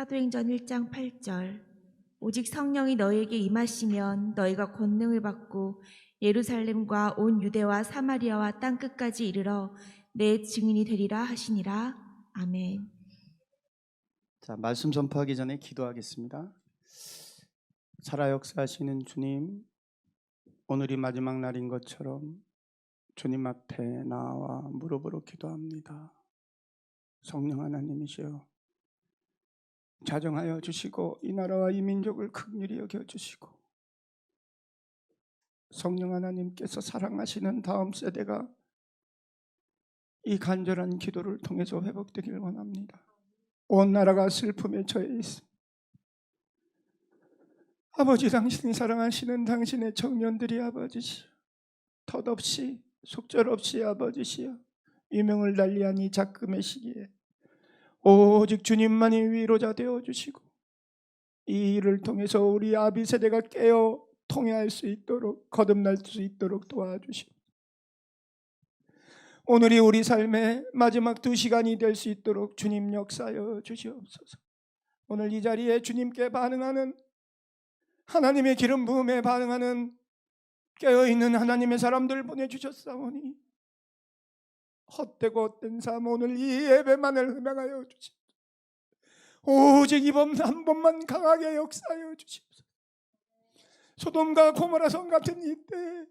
사도행전 1장 8절. 오직 성령이 너희에게 임하시면 너희가 권능을 받고 예루살렘과 온 유대와 사마리아와 땅 끝까지 이르러 내 증인이 되리라 하시니라. 아멘. 자, 말씀 전파하기 전에 기도하겠습니다. 살아 역사하시는 주님, 오늘이 마지막 날인 것처럼 주님 앞에 나와 무릎으로 기도합니다. 성령 하나님이시여, 자정하여 주시고 이 나라와 이 민족을 긍휼히 여겨 주시고, 성령 하나님께서 사랑하시는 다음 세대가 이 간절한 기도를 통해서 회복되길 원합니다. 온 나라가 슬픔에 처해 있습니다. 아버지, 당신이 사랑하시는 당신의 청년들이 아버지시여, 덧없이 속절없이 아버지시여 유명을 달리한 이 작금의 시기에 오직 주님만이 위로자 되어주시고 이 일을 통해서 우리 아비 세대가 깨어 통회할 수 있도록, 거듭날 수 있도록 도와주시고, 오늘이 우리 삶의 마지막 2시간이 될 수 있도록 주님 역사하여 주시옵소서. 오늘 이 자리에 주님께 반응하는, 하나님의 기름 부음에 반응하는 깨어있는 하나님의 사람들 보내주셨사오니 헛되고 헛된 삶, 오늘 이 예배만을 흠양하여 주시옵소서. 오직 이번 한 번만 강하게 역사하여 주시옵소서. 소돔과 고모라 성 같은 이때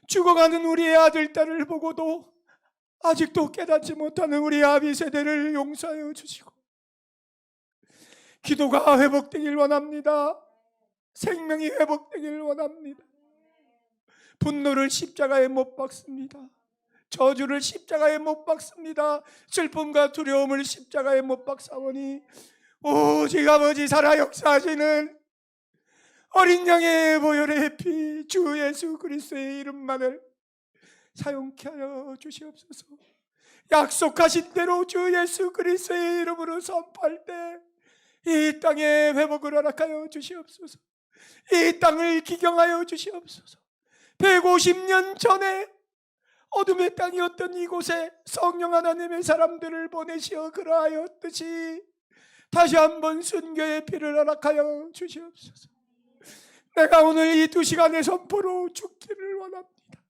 죽어가는 우리의 아들, 딸을 보고도 아직도 깨닫지 못하는 우리 아비 세대를 용서하여 주시고, 기도가 회복되길 원합니다. 생명이 회복되길 원합니다. 분노를 십자가에 못 박습니다. 저주를 십자가에 못 박습니다. 슬픔과 두려움을 십자가에 못 박사오니 오직 아버지 살아 역사하시는 어린 양의 보혈의 피, 주 예수 그리스도의 이름만을 사용케 하여 주시옵소서. 약속하신 대로 주 예수 그리스도의 이름으로 선포할 때 이 땅의 회복을 허락하여 주시옵소서. 이 땅을 기경하여 주시옵소서. 150년 전에 어둠의 땅이었던 이곳에 성령 하나님의 사람들을 보내시어 그러하였듯이 다시 한번 순교의 피를 허락하여 주시옵소서. 내가 오늘 이 2시간의 선포로 죽기를 원합니다.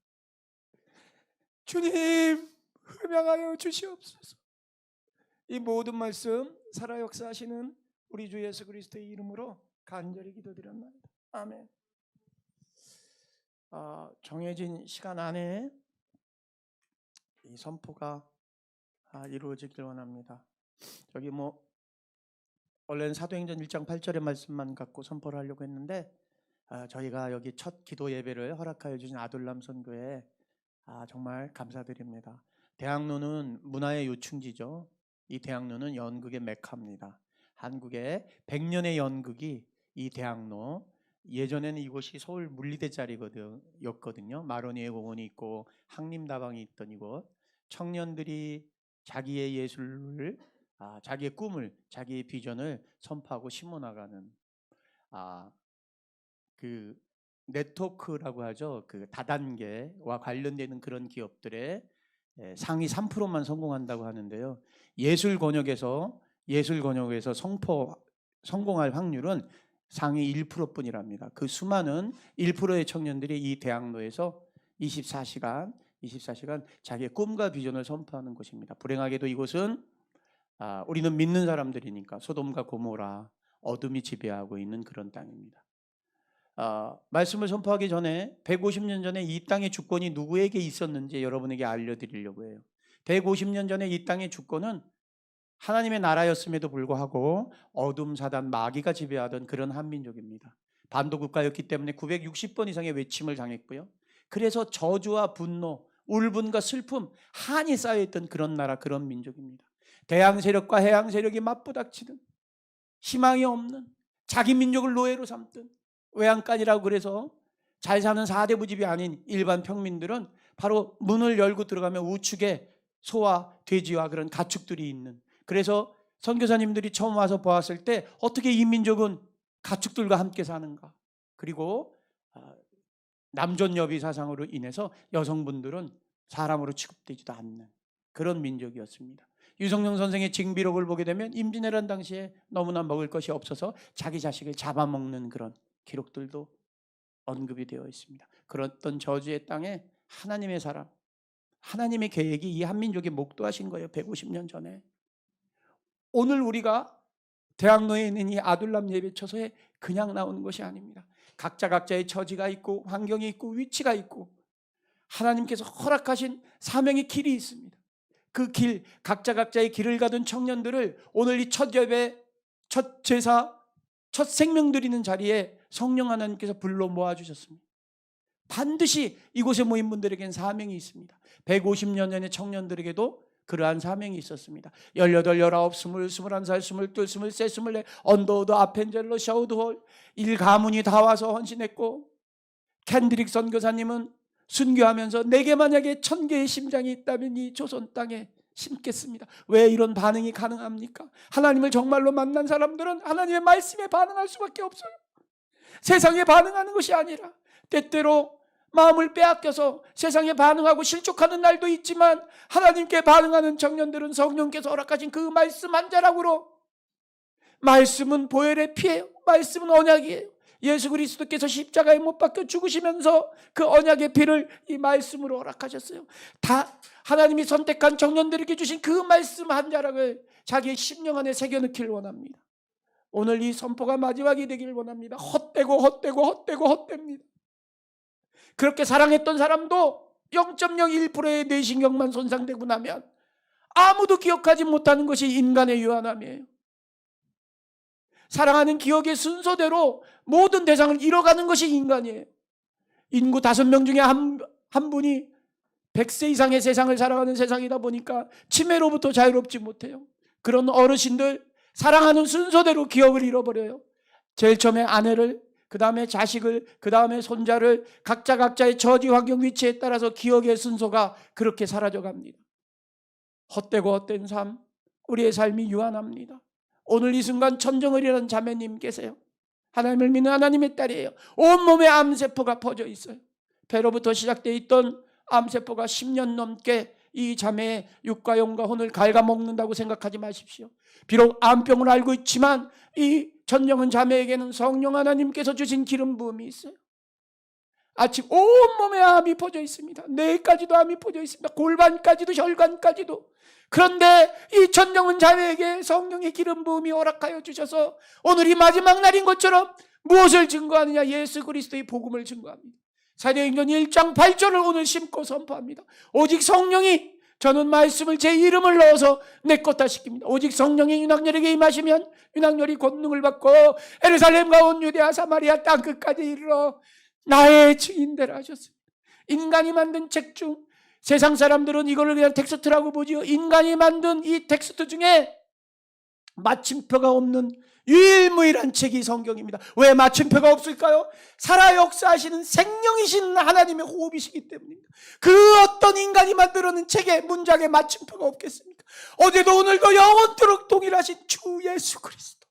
주님, 흠양하여 주시옵소서. 이 모든 말씀 살아 역사하시는 우리 주 예수 그리스도의 이름으로 간절히 기도드렸나이다. 아멘. 정해진 시간 안에 이 선포가 이루어지길 원합니다. 여기 원래는 사도행전 1장 8절의 말씀만 갖고 선포를 하려고 했는데 저희가 여기 첫 기도 예배를 허락하여 주신 아둘람 선교회 정말 감사드립니다. 대학로는 문화의 요충지죠. 이 대학로는 연극의 메카입니다. 한국의 100년의 연극이 이 대학로, 예전에는 이곳이 서울 물리대 자리였거든요. 마로니에 공원이 있고 항림다방이 있던 이곳, 청년들이 자기의 예술을, 자기의 꿈을, 자기의 비전을 선포하고 심어나가는 그 네트워크라고 하죠. 그 다단계와 관련되는 그런 기업들의 상위 3%만 성공한다고 하는데요. 예술 권역에서 성공할 확률은 상위 1%뿐이랍니다. 그 수많은 1%의 청년들이 이 대학로에서 24시간 자기의 꿈과 비전을 선포하는 곳입니다. 불행하게도 이곳은 우리는 믿는 사람들이니까 소돔과 고모라, 어둠이 지배하고 있는 그런 땅입니다. 말씀을 선포하기 전에 150년 전에 이 땅의 주권이 누구에게 있었는지 여러분에게 알려드리려고 해요. 150년 전에 이 땅의 주권은 하나님의 나라였음에도 불구하고 어둠, 사단, 마귀가 지배하던 그런 한민족입니다. 반도 국가였기 때문에 960번 이상의 외침을 당했고요. 그래서 저주와 분노, 울분과 슬픔, 한이 쌓여있던 그런 나라, 그런 민족입니다. 대항 세력과 해양 세력이 맞부닥치는, 희망이 없는, 자기 민족을 노예로 삼든, 외양간이라고 그래서 잘 사는 4대 부집이 아닌 일반 평민들은 바로 문을 열고 들어가면 우측에 소와 돼지와 그런 가축들이 있는, 그래서 선교사님들이 처음 와서 보았을 때 어떻게 이 민족은 가축들과 함께 사는가, 그리고 남존여비 사상으로 인해서 여성분들은 사람으로 취급되지도 않는 그런 민족이었습니다. 유성룡 선생의 징비록을 보게 되면 임진왜란 당시에 너무나 먹을 것이 없어서 자기 자식을 잡아먹는 그런 기록들도 언급이 되어 있습니다. 그랬던 저주의 땅에 하나님의 사람, 하나님의 계획이 이 한민족에 목도하신 거예요. 150년 전에. 오늘 우리가 대학로에 있는 이 아둘람 예배처소에 그냥 나오는 것이 아닙니다. 각자의 처지가 있고 환경이 있고 위치가 있고 하나님께서 허락하신 사명의 길이 있습니다. 그 길, 각자의 길을 가던 청년들을 오늘 이 첫 예배, 첫 제사, 첫 생명 드리는 자리에 성령 하나님께서 불러 모아주셨습니다. 반드시 이곳에 모인 분들에겐 사명이 있습니다. 150년 전의 청년들에게도 그러한 사명이 있었습니다. 18, 19, 20, 21살, 22, 23, 24 언더우드, 아펜젤러, 샤우드홀 일가문이 다 와서 헌신했고, 캔드릭 선교사님은 순교하면서 내게 만약에 1000개의 심장이 있다면 이 조선 땅에 심겠습니다. 왜 이런 반응이 가능합니까? 하나님을 정말로 만난 사람들은 하나님의 말씀에 반응할 수밖에 없어요. 세상에 반응하는 것이 아니라 때때로 마음을 빼앗겨서 세상에 반응하고 실족하는 날도 있지만 하나님께 반응하는 청년들은 성령께서 허락하신 그 말씀 한 자락으로, 말씀은 보혈의 피예요. 말씀은 언약이에요. 예수 그리스도께서 십자가에 못 박혀 죽으시면서 그 언약의 피를 이 말씀으로 허락하셨어요. 다 하나님이 선택한 청년들에게 주신 그 말씀 한 자락을 자기의 심령 안에 새겨넣기를 원합니다. 오늘 이 선포가 마지막이 되기를 원합니다. 헛되고 그렇게 사랑했던 사람도 0.01%의 뇌신경만 손상되고 나면 아무도 기억하지 못하는 것이 인간의 유한함이에요. 사랑하는 기억의 순서대로 모든 대상을 잃어가는 것이 인간이에요. 인구 5명 중에 한 분이 100세 이상의 세상을 살아가는 세상이다 보니까 치매로부터 자유롭지 못해요. 그런 어르신들, 사랑하는 순서대로 기억을 잃어버려요. 제일 처음에 아내를, 그 다음에 자식을, 그 다음에 손자를, 각자의 처지 환경 위치에 따라서 기억의 순서가 그렇게 사라져갑니다. 헛된 삶, 우리의 삶이 유한합니다. 오늘 이 순간 천정을 잃은 자매님 계세요. 하나님을 믿는 하나님의 딸이에요. 온몸에 암세포가 퍼져 있어요. 배로부터 시작되어 있던 암세포가 10년 넘게 이 자매의 육과 영과 혼을 갉아먹는다고 생각하지 마십시오. 비록 암병을 앓고 있지만 이 천정은 자매에게는 성령 하나님께서 주신 기름 부음이 있어요. 아침 온몸에 암이 퍼져 있습니다. 뇌까지도 암이 퍼져 있습니다. 골반까지도 혈관까지도. 그런데 이 천정은 자매에게 성령의 기름 부음이 허락하여 주셔서 오늘 이 마지막 날인 것처럼 무엇을 증거하느냐? 예수 그리스도의 복음을 증거합니다. 사도행전 1장 8절을 오늘 심고 선포합니다. 오직 성령이, 저는 말씀을 제 이름을 넣어서 내 것다 시킵니다. 오직 성령이 윤학열에게 임하시면 윤학열이 권능을 받고 예루살렘과 온 유대아 사마리아 땅끝까지 이르러 나의 증인되라 하셨습니다. 인간이 만든 책 중, 세상 사람들은 이걸 그냥 텍스트라고 보지요. 인간이 만든 이 텍스트 중에 마침표가 없는 유일무이한 책이 성경입니다. 왜 마침표가 없을까요? 살아 역사하시는 생명이신 하나님의 호흡이시기 때문입니다. 그 어떤 인간이 만들어낸 책에, 문장에 마침표가 없겠습니까? 어제도 오늘도 영원토록 동일하신 주 예수 그리스도,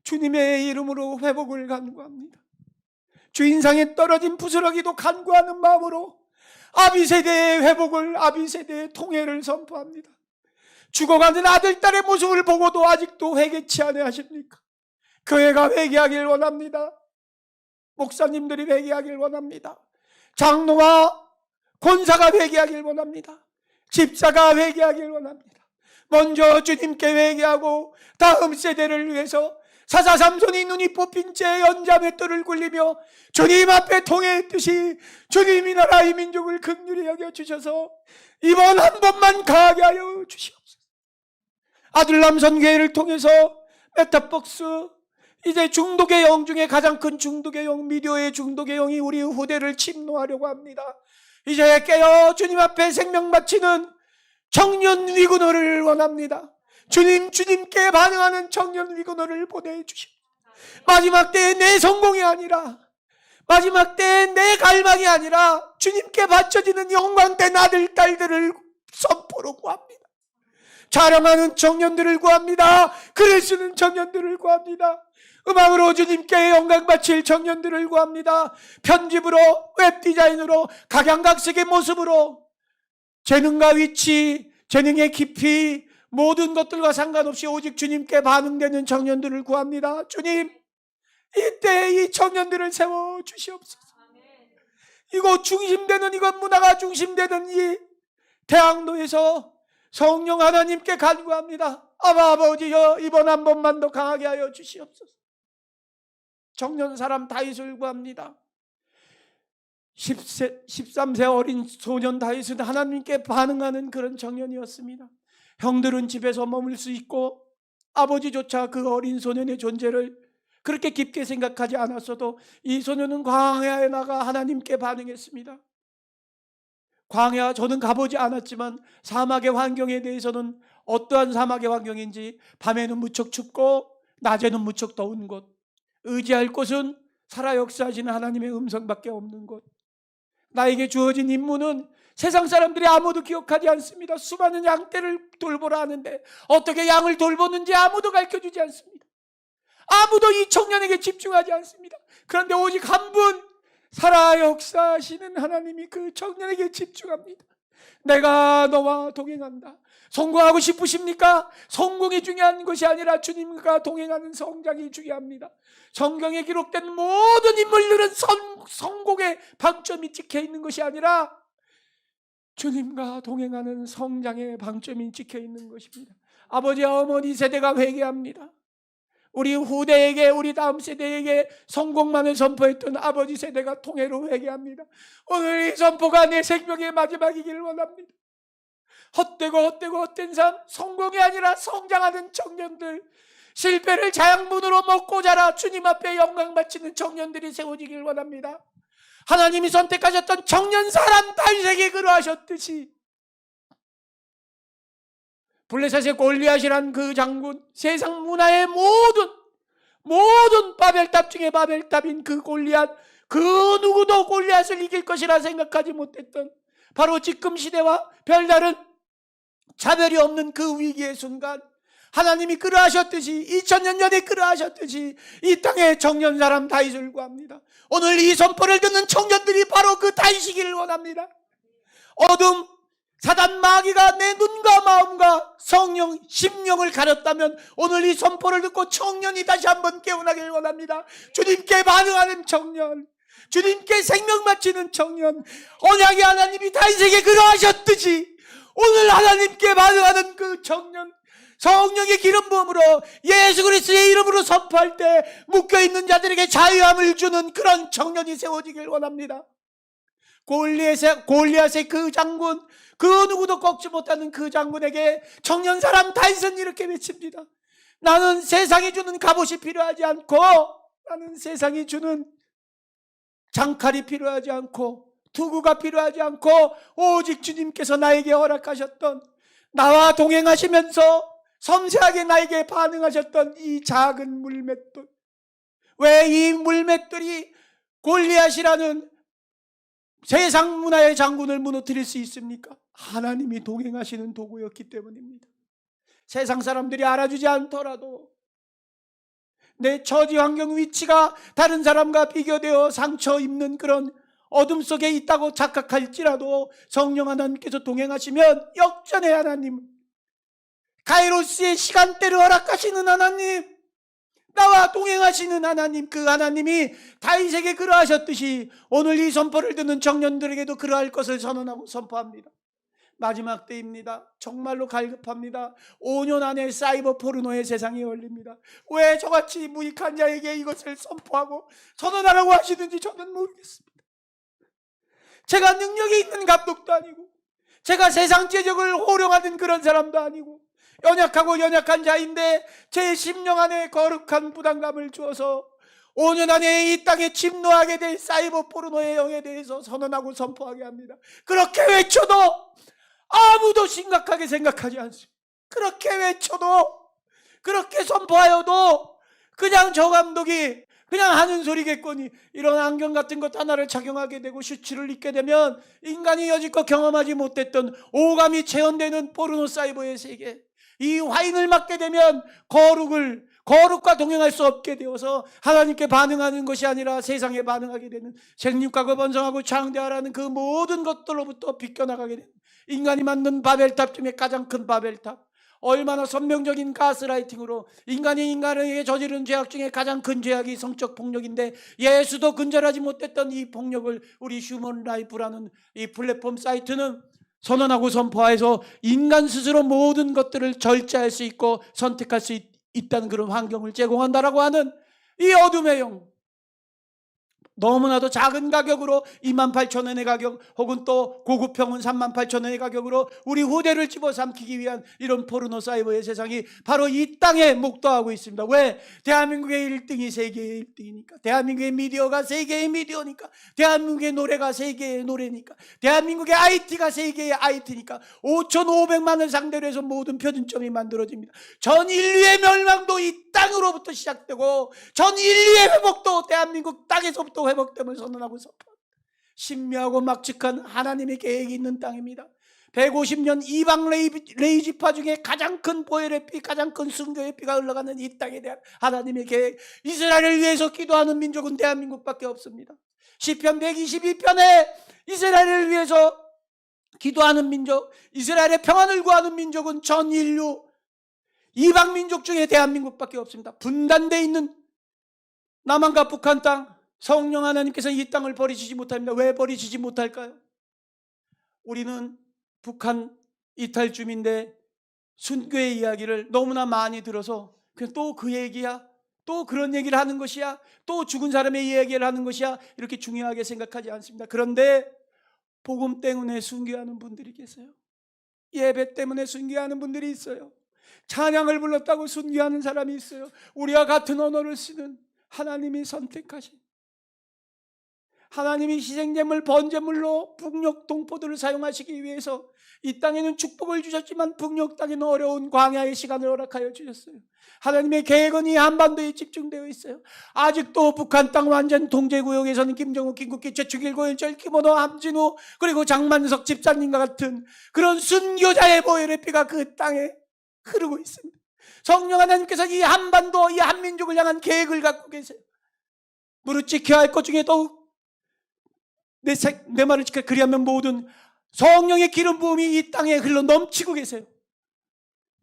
주님의 이름으로 회복을 간구합니다. 주 인상에 떨어진 부스러기도 간구하는 마음으로 아비세대의 회복을, 아비세대의 통해를 선포합니다. 죽어가는 아들, 딸의 모습을 보고도 아직도 회개치 아니하십니까? 교회가 회개하길 원합니다. 목사님들이 회개하길 원합니다. 장로와 권사가 회개하길 원합니다. 집사가 회개하길 원합니다. 먼저 주님께 회개하고 다음 세대를 위해서 사사 삼손이 눈이 뽑힌 채 연잠의 뜰을 굴리며 주님 앞에 통회했듯이 주님이 나라 이 민족을 긍휼히 여겨주셔서 이번 한 번만 가게 하여 주시옵소서. 아둘람 선교회를 통해서 메타박스, 이제 중독의 영 중에 가장 큰 중독의 영, 미디어의 중독의 영이 우리 후대를 침노하려고 합니다. 이제 깨어 주님 앞에 생명 바치는 청년 위군어를 원합니다. 주님께 반응하는 청년 위군어를 보내주시오. 마지막 때에 내 성공이 아니라, 마지막 때에 내 갈망이 아니라 주님께 바쳐지는 영광된 아들, 딸들을 선포로 구합니다. 촬영하는 청년들을 구합니다. 글을 쓰는 청년들을 구합니다. 음악으로 주님께 영광 바칠 청년들을 구합니다. 편집으로, 웹디자인으로, 각양각색의 모습으로 재능과 위치, 재능의 깊이 모든 것들과 상관없이 오직 주님께 반응되는 청년들을 구합니다. 주님, 이때 이 청년들을 세워 주시옵소서. 이곳 중심되는, 이곳 문화가 중심되는 이 대학로에서 성령 하나님께 간구합니다. 아버지여, 이번 한 번만 더 강하게 하여 주시옵소서. 청년 사람 다윗을 구합니다. 13세 어린 소년 다윗은 하나님께 반응하는 그런 청년이었습니다. 형들은 집에서 머물 수 있고 아버지조차 그 어린 소년의 존재를 그렇게 깊게 생각하지 않았어도 이 소년은 광야에 나가 하나님께 반응했습니다. 광야, 저는 가보지 않았지만 사막의 환경에 대해서는 어떠한 사막의 환경인지, 밤에는 무척 춥고 낮에는 무척 더운 곳, 의지할 곳은 살아 역사하시는 하나님의 음성밖에 없는 곳. 나에게 주어진 임무는 세상 사람들이 아무도 기억하지 않습니다. 수많은 양떼를 돌보라 하는데 어떻게 양을 돌보는지 아무도 가르쳐주지 않습니다. 아무도 이 청년에게 집중하지 않습니다. 그런데 오직 한 분, 살아 역사하시는 하나님이 그 청년에게 집중합니다. 내가 너와 동행한다. 성공하고 싶으십니까? 성공이 중요한 것이 아니라 주님과 동행하는 성장이 중요합니다. 성경에 기록된 모든 인물들은 성공의 방점이 찍혀 있는 것이 아니라 주님과 동행하는 성장의 방점이 찍혀 있는 것입니다. 아버지, 어머니 세대가 회개합니다. 우리 후대에게, 우리 다음 세대에게 성공만을 선포했던 아버지 세대가 통해로 회개합니다. 오늘 이 선포가 내 생명의 마지막이기를 원합니다. 헛된 삶, 성공이 아니라 성장하는 청년들, 실패를 자양분으로 먹고 자라 주님 앞에 영광 바치는 청년들이 세워지길 원합니다. 하나님이 선택하셨던 청년 사람 다윗에게 그러하셨듯이 블레셋의 골리앗이란 그 장군, 세상 문화의 모든 바벨탑 중에 바벨탑인 그 골리앗, 그 누구도 골리앗을 이길 것이라 생각하지 못했던 바로 지금 시대와 별다른 차별이 없는 그 위기의 순간, 하나님이 그러하셨듯이 2000년 전에 그러하셨듯이 이 땅의 청년 사람 다윗을 구합니다. 오늘 이 선포를 듣는 청년들이 바로 그 다윗이기를 원합니다. 어둠, 사단 마귀가 내 눈과 마음과 성령, 심령을 가렸다면 오늘 이 선포를 듣고 청년이 다시 한번 깨어나길 원합니다. 주님께 반응하는 청년, 주님께 생명 바치는 청년, 언약의 하나님이 다윗에게 그러하셨듯이 오늘 하나님께 반응하는 그 청년, 성령의 기름 부음으로 예수 그리스도의 이름으로 선포할 때 묶여있는 자들에게 자유함을 주는 그런 청년이 세워지길 원합니다. 골리앗의 그 장군, 그 누구도 꺾지 못하는 그 장군에게 청년 사람 다윗은 이렇게 외칩니다. 나는 세상이 주는 갑옷이 필요하지 않고, 나는 세상이 주는 장칼이 필요하지 않고, 투구가 필요하지 않고, 오직 주님께서 나에게 허락하셨던, 나와 동행하시면서 섬세하게 나에게 반응하셨던 이 작은 물맷돌. 왜 이 물맷돌이 골리앗이라는 세상 문화의 장군을 무너뜨릴 수 있습니까? 하나님이 동행하시는 도구였기 때문입니다. 세상 사람들이 알아주지 않더라도 내 처지 환경 위치가 다른 사람과 비교되어 상처 입는 그런 어둠 속에 있다고 착각할지라도 성령 하나님께서 동행하시면 역전의 하나님, 카이로스의 시간대를 허락하시는 하나님, 나와 동행하시는 하나님, 그 하나님이 다윗에게 그러하셨듯이 오늘 이 선포를 듣는 청년들에게도 그러할 것을 선언하고 선포합니다. 마지막 때입니다. 정말로 갈급합니다. 5년 안에 사이버 포르노의 세상이 열립니다. 왜 저같이 무익한 자에게 이것을 선포하고 선언하라고 하시는지 저는 모르겠습니다. 제가 능력이 있는 감독도 아니고, 제가 세상 제적을 호령하는 그런 사람도 아니고, 연약하고 연약한 자인데 제 심령 안에 거룩한 부담감을 주어서 5년 안에 이 땅에 침노하게 될 사이버 포르노의 영에 대해서 선언하고 선포하게 합니다. 그렇게 외쳐도 아무도 심각하게 생각하지 않습니다. 그렇게 외쳐도, 그렇게 선포하여도 그냥 저 감독이 그냥 하는 소리겠거니, 이런 안경 같은 것 하나를 착용하게 되고 슈츠를 입게 되면 인간이 여지껏 경험하지 못했던 오감이 체현되는 포르노 사이버의 세계, 이 화인을 맞게 되면 거룩과 동행할 수 없게 되어서 하나님께 반응하는 것이 아니라 세상에 반응하게 되는, 생육하고 번성하고 창대하라는 그 모든 것들로부터 비껴나가게 되는 인간이 만든 바벨탑 중에 가장 큰 바벨탑, 얼마나 선명적인 가스라이팅으로 인간이 인간에게 저지른 죄악 중에 가장 큰 죄악이 성적 폭력인데, 예수도 근절하지 못했던 이 폭력을 우리 휴먼 라이프라는 이 플랫폼 사이트는 선언하고 선포해서 인간 스스로 모든 것들을 절제할 수 있고 선택할 수 있다는 그런 환경을 제공한다라고 하는 이 어둠의 영, 너무나도 작은 가격으로 28,000원의 가격, 혹은 또 고급형은 38,000원의 가격으로 우리 후대를 집어삼키기 위한 이런 포르노 사이버의 세상이 바로 이 땅에 목도하고 있습니다. 왜? 대한민국의 1등이 세계의 1등이니까, 대한민국의 미디어가 세계의 미디어니까, 대한민국의 노래가 세계의 노래니까, 대한민국의 IT가 세계의 IT니까 5,500만을 상대로 해서 모든 표준점이 만들어집니다. 전 인류의 멸망도 이 땅으로부터 시작되고 전 인류의 회복도 대한민국 땅에서부터 회복됨을 선언하고 선포합니다. 신묘하고 막직한 하나님의 계획이 있는 땅입니다. 150년 이방 레이지파 중에 가장 큰 보혈의 피, 가장 큰 순교의 피가 흘러가는 이 땅에 대한 하나님의 계획, 이스라엘을 위해서 기도하는 민족은 대한민국밖에 없습니다. 시편 122편에 이스라엘을 위해서 기도하는 민족, 이스라엘의 평안을 구하는 민족은 전 인류 이방 민족 중에 대한민국밖에 없습니다. 분단되어 있는 남한과 북한 땅, 성령 하나님께서 이 땅을 버리시지 못합니다. 왜 버리시지 못할까요? 우리는 북한 이탈주민대 순교의 이야기를 너무나 많이 들어서 그냥 또 그 얘기야, 또 그런 얘기를 하는 것이야, 또 죽은 사람의 이야기를 하는 것이야, 이렇게 중요하게 생각하지 않습니다. 그런데 복음 때문에 순교하는 분들이 계세요. 예배 때문에 순교하는 분들이 있어요. 찬양을 불렀다고 순교하는 사람이 있어요. 우리와 같은 언어를 쓰는 하나님이 선택하신, 하나님이 희생제물 번제물로 북녘 동포들을 사용하시기 위해서 이 땅에는 축복을 주셨지만 북녘 땅에는 어려운 광야의 시간을 허락하여 주셨어요. 하나님의 계획은 이 한반도에 집중되어 있어요. 아직도 북한 땅 완전 통제구역에서는 김정우, 김국기, 최충일, 고일절, 김원호, 함진우, 그리고 장만석 집사님과 같은 그런 순교자의 보혈의 피가 그 땅에 흐르고 있습니다. 성령 하나님께서 이 한반도, 이 한민족을 향한 계획을 갖고 계세요. 무릇 지켜야 할 것 중에 더욱 내 말을 지켜 그리하면 모든 성령의 기름 부음이 이 땅에 흘러 넘치고 계세요.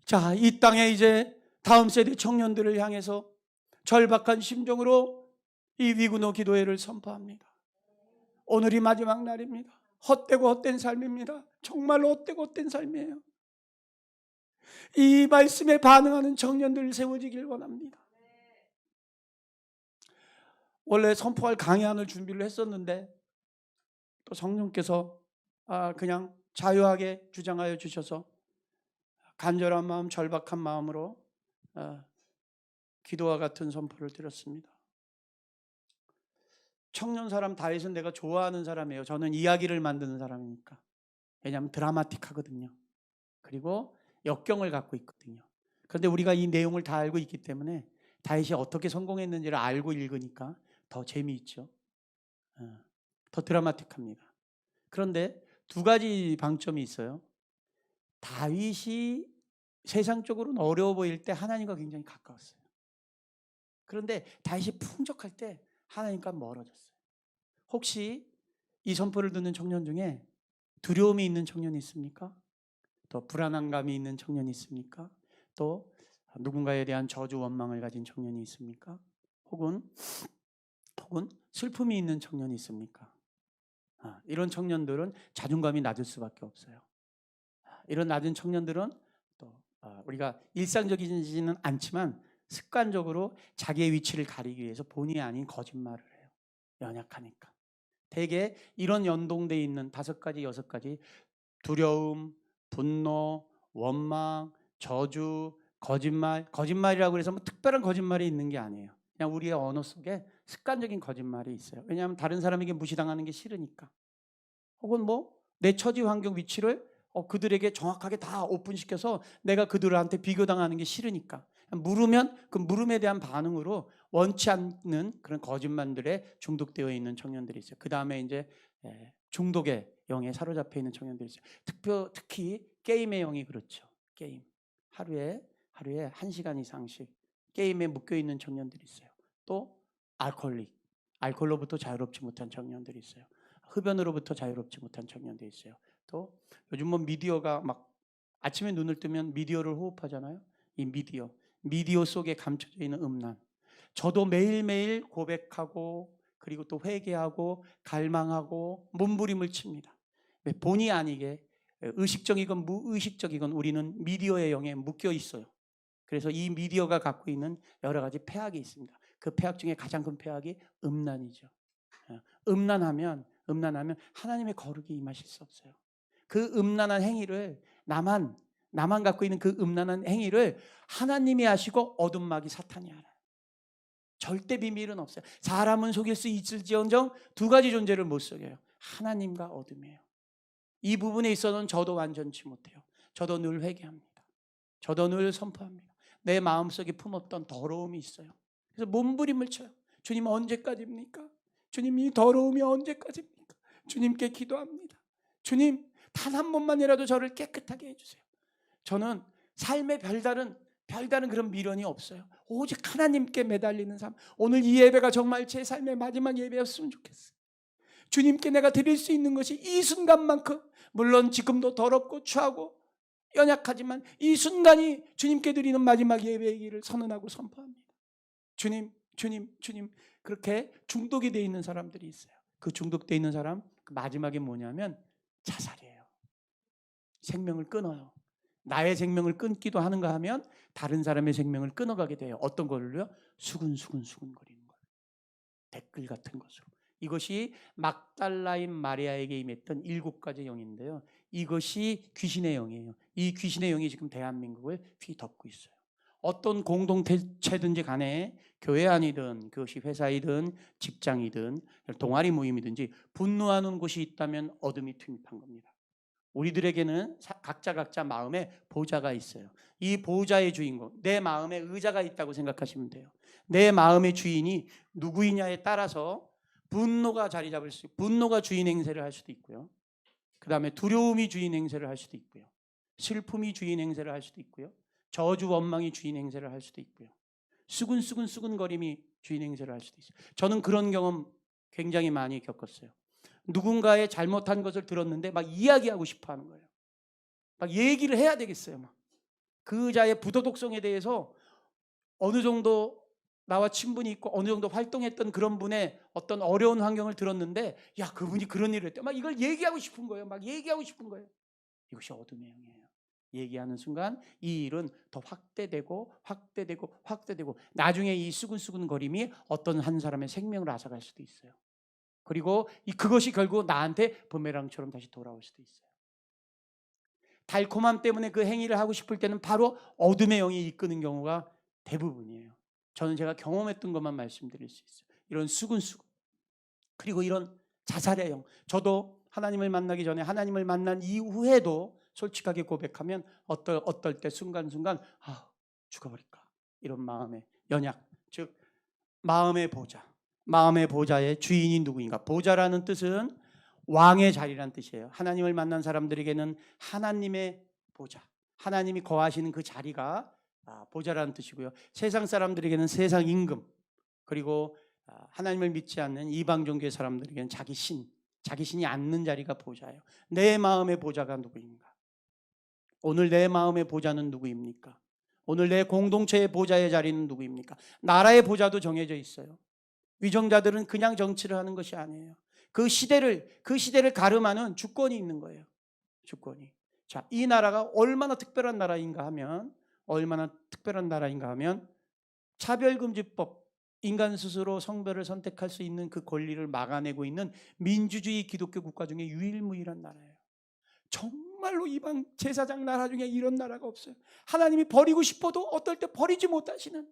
자, 이 땅에 이제 다음 세대 청년들을 향해서 절박한 심정으로 이 위구노 기도회를 선포합니다. 오늘이 마지막 날입니다. 헛되고 헛된 삶입니다. 정말로 헛되고 헛된 삶이에요. 이 말씀에 반응하는 청년들 세워지길 원합니다. 원래 선포할 강의안을 준비를 했었는데 또 성령께서 그냥 자유하게 주장하여 주셔서 간절한 마음, 절박한 마음으로 기도와 같은 선포를 드렸습니다. 청년 사람 다윗은 내가 좋아하는 사람이에요. 저는 이야기를 만드는 사람이니까. 왜냐하면 드라마틱하거든요. 그리고 역경을 갖고 있거든요. 그런데 우리가 이 내용을 다 알고 있기 때문에 다윗이 어떻게 성공했는지를 알고 읽으니까 더 재미있죠. 더 드라마틱합니다. 그런데 두 가지 방점이 있어요. 다윗이 세상적으로는 어려워 보일 때 하나님과 굉장히 가까웠어요. 그런데 다윗이 풍족할 때 하나님과 멀어졌어요. 혹시 이 선포를 듣는 청년 중에 두려움이 있는 청년이 있습니까? 또 불안한 감이 있는 청년이 있습니까? 또 누군가에 대한 저주 원망을 가진 청년이 있습니까? 혹은 슬픔이 있는 청년이 있습니까? 이런 청년들은 자존감이 낮을 수밖에 없어요. 이런 낮은 청년들은 또 우리가 일상적이지는 않지만 습관적으로 자기의 위치를 가리기 위해서 본의 아닌 거짓말을 해요. 연약하니까. 대개 이런 연동되어 있는 5가지, 6가지 두려움, 분노, 원망, 저주, 거짓말이라고 해서 뭐 특별한 거짓말이 있는 게 아니에요. 그냥 우리의 언어 속에 습관적인 거짓말이 있어요. 왜냐하면 다른 사람에게 무시당하는 게 싫으니까. 혹은 뭐 내 처지 환경 위치를 그들에게 정확하게 다 오픈시켜서 내가 그들한테 비교당하는 게 싫으니까. 물으면 그 물음에 대한 반응으로 원치 않는 그런 거짓말들에 중독되어 있는 청년들이 있어요. 그 다음에 이제 중독의 영에 사로잡혀 있는 청년들이 있어요. 특히 게임의 영이 그렇죠. 게임. 하루에 1시간 이상씩 게임에 묶여 있는 청년들이 있어요. 또 알코올로부터 자유롭지 못한 청년들이 있어요. 흡연으로부터 자유롭지 못한 청년들이 있어요. 또 요즘 뭐 미디어가 막 아침에 눈을 뜨면 미디어를 호흡하잖아요. 이 미디어 속에 감춰져 있는 음란. 저도 매일매일 고백하고 그리고 또 회개하고 갈망하고 몸부림을 칩니다. 본의 아니게 의식적이건 무의식적이건 우리는 미디어의 영에 묶여 있어요. 그래서 이 미디어가 갖고 있는 여러 가지 폐악이 있습니다. 그 폐악 중에 가장 큰 폐악이 음란이죠. 음란하면 하나님의 거룩이 임하실 수 없어요. 그 음란한 행위를 나만 갖고 있는 그 음란한 행위를 하나님이 하시고 어둠마귀 사탄이 알아요. 절대 비밀은 없어요. 사람은 속일 수 있을지언정 두 가지 존재를 못 속여요. 하나님과 어둠이에요. 이 부분에 있어서는 저도 완전치 못해요. 저도 늘 회개합니다. 저도 늘 선포합니다. 내 마음속에 품었던 더러움이 있어요. 그래서 몸부림을 쳐요. 주님 언제까지입니까? 주님 이 더러움이 언제까지입니까? 주님께 기도합니다. 주님 단 한 번만이라도 저를 깨끗하게 해주세요. 저는 삶에 별다른 그런 미련이 없어요. 오직 하나님께 매달리는 삶. 오늘 이 예배가 정말 제 삶의 마지막 예배였으면 좋겠어요. 주님께 내가 드릴 수 있는 것이 이 순간만큼, 물론 지금도 더럽고 추하고 연약하지만 이 순간이 주님께 드리는 마지막 예배이기를 선언하고 선포합니다. 주님 그렇게 중독이 되어 있는 사람들이 있어요. 그 중독되어 있는 사람 그 마지막에 뭐냐면 자살이에요. 생명을 끊어요. 나의 생명을 끊기도 하는가 하면 다른 사람의 생명을 끊어가게 돼요. 어떤 걸로요? 수근수근거리는 걸. 댓글 같은 것으로. 이것이 막달라인 마리아에게 임했던 7가지 영인데요. 이것이 귀신의 영이에요. 이 귀신의 영이 지금 대한민국을 휘덮고 있어요. 어떤 공동체든지 간에 교회 아니든 그것이 회사이든 직장이든 동아리 모임이든지 분노하는 곳이 있다면 어둠이 투입한 겁니다. 우리들에게는 각자 마음에 보좌가 있어요. 이 보좌의 주인공, 내 마음에 의자가 있다고 생각하시면 돼요. 내 마음의 주인이 누구이냐에 따라서 분노가 자리 잡을 수 있고, 분노가 주인 행세를 할 수도 있고요. 그 다음에 두려움이 주인 행세를 할 수도 있고요. 슬픔이 주인 행세를 할 수도 있고요. 저주 원망이 주인 행세를 할 수도 있고요. 수근거림이 주인 행세를 할 수도 있어요. 저는 그런 경험 굉장히 많이 겪었어요. 누군가의 잘못한 것을 들었는데 막 이야기하고 싶어 하는 거예요. 막 얘기를 해야 되겠어요. 막 그 자의 부도덕성에 대해서 어느 정도 나와 친분이 있고 어느 정도 활동했던 그런 분의 어떤 어려운 환경을 들었는데, 야, 그분이 그런 일을 했대. 막 이걸 얘기하고 싶은 거예요. 이것이 어둠의 영이에요. 얘기하는 순간 이 일은 더 확대되고 나중에 이 수근수근거림이 어떤 한 사람의 생명을 앗아갈 수도 있어요. 그리고 그것이 결국 나한테 부메랑처럼 다시 돌아올 수도 있어요. 달콤함 때문에 그 행위를 하고 싶을 때는 바로 어둠의 영이 이끄는 경우가 대부분이에요. 저는 제가 경험했던 것만 말씀드릴 수 있어요. 이런 수근수근, 그리고 이런 자살의 영. 저도 하나님을 만나기 전에, 하나님을 만난 이후에도 솔직하게 고백하면 어떨 때 순간순간 죽어버릴까, 이런 마음의 연약, 즉 마음의 보좌의 주인이 누구인가. 보좌라는 뜻은 왕의 자리란 뜻이에요. 하나님을 만난 사람들에게는 하나님의 보좌, 하나님이 거하시는 그 자리가 보좌라는 뜻이고요. 세상 사람들에게는 세상 임금, 그리고 하나님을 믿지 않는 이방 종교의 사람들에게는 자기 신이 앉는 자리가 보좌예요. 내 마음의 보좌가 누구인가? 오늘 내 마음의 보좌는 누구입니까? 오늘 내 공동체의 보좌의 자리는 누구입니까? 나라의 보좌도 정해져 있어요. 위정자들은 그냥 정치를 하는 것이 아니에요. 그 시대를 가름하는 주권이 있는 거예요. 주권이. 자, 이 나라가 얼마나 특별한 나라인가 하면 차별금지법, 인간 스스로 성별을 선택할 수 있는 그 권리를 막아내고 있는 민주주의 기독교 국가 중에 유일무이한 나라예요. 정말로 이방 제사장 나라 중에 이런 나라가 없어요. 하나님이 버리고 싶어도 어떨 때 버리지 못하시는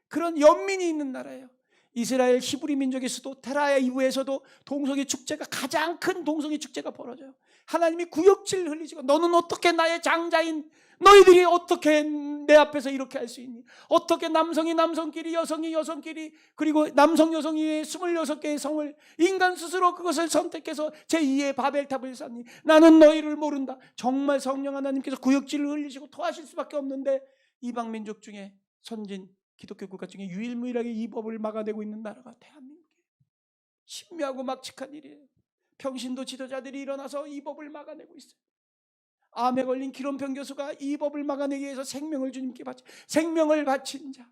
그런 연민이 있는 나라예요. 이스라엘 히브리 민족의 수도 테라이브에서도 동성애 축제가, 가장 큰 동성애 축제가 벌어져요. 하나님이 구역질 흘리시고, 너는 어떻게 나의 장자인 너희들이 어떻게 내 앞에서 이렇게 할 수 있니? 어떻게 남성이 남성끼리, 여성이 여성끼리, 그리고 남성 여성이 26개의 성을 인간 스스로 그것을 선택해서 제2의 바벨탑을 쌓니? 나는 너희를 모른다. 정말 성령 하나님께서 구역질을 흘리시고 토하실 수밖에 없는데, 이방 민족 중에 선진 기독교 국가 중에 유일무이하게 이 법을 막아내고 있는 나라가 대한민국이에요. 신묘하고 막직한 일이에요. 평신도 지도자들이 일어나서 이 법을 막아내고 있어요. 암에 걸린 기론평 교수가 이 법을 막아내기 위해서 생명을 주님께 생명을 바친 자,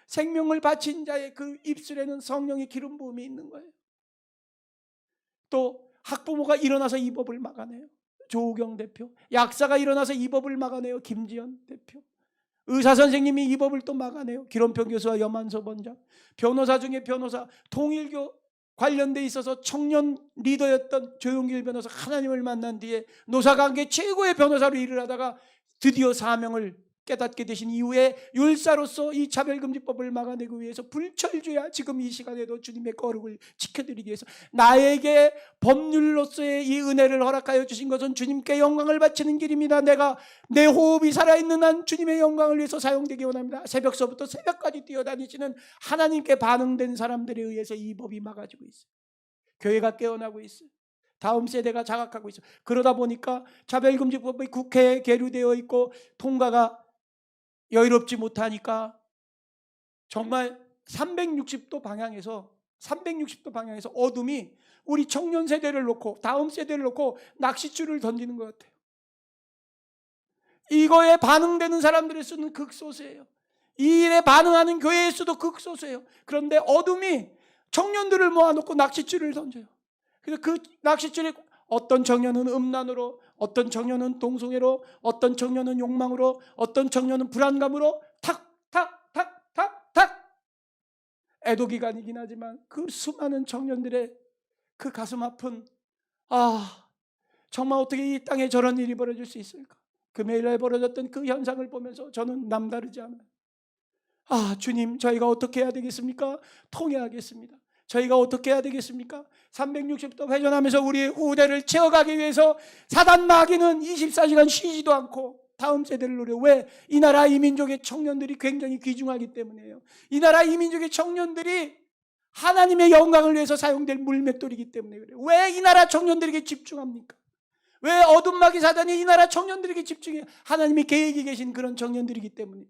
생명을 바친 자의 그 입술에는 성령의 기름 부음이 있는 거예요. 또 학부모가 일어나서 이 법을 막아내요. 조우경 대표, 약사가 일어나서 이 법을 막아내요. 김지연 대표, 의사 선생님이 이 법을 또 막아내요. 기론평 교수와 염한서 원장, 변호사 중에 변호사, 통일교 관련돼 있어서 청년 리더였던 조용길 변호사, 하나님을 만난 뒤에 노사관계 최고의 변호사로 일을 하다가 드디어 사명을 깨닫게 되신 이후에 율사로서 이 차별금지법을 막아내기 위해서 불철주야 지금 이 시간에도 주님의 거룩을 지켜드리기 위해서 나에게 법률로서의 이 은혜를 허락하여 주신 것은 주님께 영광을 바치는 길입니다. 내가 내 호흡이 살아있는 한 주님의 영광을 위해서 사용되기 원합니다. 새벽서부터 새벽까지 뛰어다니시는 하나님께 반응된 사람들에 의해서 이 법이 막아지고 있어요. 교회가 깨어나고 있어요. 다음 세대가 자각하고 있어요. 그러다 보니까 차별금지법이 국회에 계류되어 있고 통과가 여유롭지 못하니까 정말 360도 방향에서 어둠이 우리 청년 세대를 놓고 다음 세대를 놓고 낚싯줄을 던지는 것 같아요. 이거에 반응되는 사람들의 수는 극소수예요. 이 일에 반응하는 교회의 수도 극소수예요. 그런데 어둠이 청년들을 모아놓고 낚싯줄을 던져요. 그래서 그 낚싯줄이 어떤 청년은 음란으로, 어떤 청년은 동성애로, 어떤 청년은 욕망으로, 어떤 청년은 불안감으로 탁탁탁탁탁 애도기간이긴 하지만 그 수많은 청년들의 그 가슴 아픈 정말 어떻게 이 땅에 저런 일이 벌어질 수 있을까? 금요일날 벌어졌던 그 현상을 보면서 저는 남다르지 않아요. 주님, 저희가 어떻게 해야 되겠습니까? 통회하겠습니다. 저희가 어떻게 해야 되겠습니까? 360도 회전하면서 우리의 후대를 채워가기 위해서 사단 마귀는 24시간 쉬지도 않고 다음 세대를 노려. 왜? 이 나라 이 민족의 청년들이 굉장히 귀중하기 때문이에요. 이 나라 이 민족의 청년들이 하나님의 영광을 위해서 사용될 물맷돌이기 때문에 그래요. 왜 이 나라 청년들에게 집중합니까? 왜 어둠 마귀 사단이 이 나라 청년들에게 집중해요? 하나님이 계획이 계신 그런 청년들이기 때문에.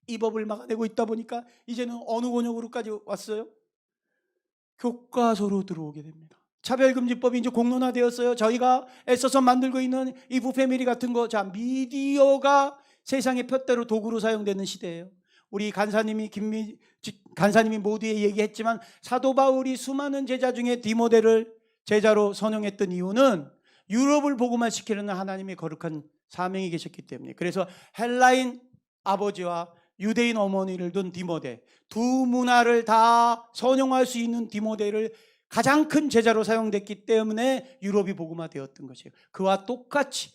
이 법을 막아내고 있다 보니까 이제는 어느 권역으로까지 왔어요? 교과서로 들어오게 됩니다. 차별금지법이 이제 공론화되었어요. 저희가 애써서 만들고 있는 이 부패미리 같은 거, 미디어가 세상의 푯대로 도구로 사용되는 시대예요. 우리 간사님이 간사님이 모두에 얘기했지만 사도 바울이 수많은 제자 중에 디모데를 제자로 선용했던 이유는 유럽을 복음화시키는 하나님의 거룩한 사명이 계셨기 때문에. 그래서 헬라인 아버지와 유대인 어머니를 둔 디모데, 두 문화를 다 선용할 수 있는 디모데를 가장 큰 제자로 사용됐기 때문에 유럽이 복음화되었던 것이에요. 그와 똑같이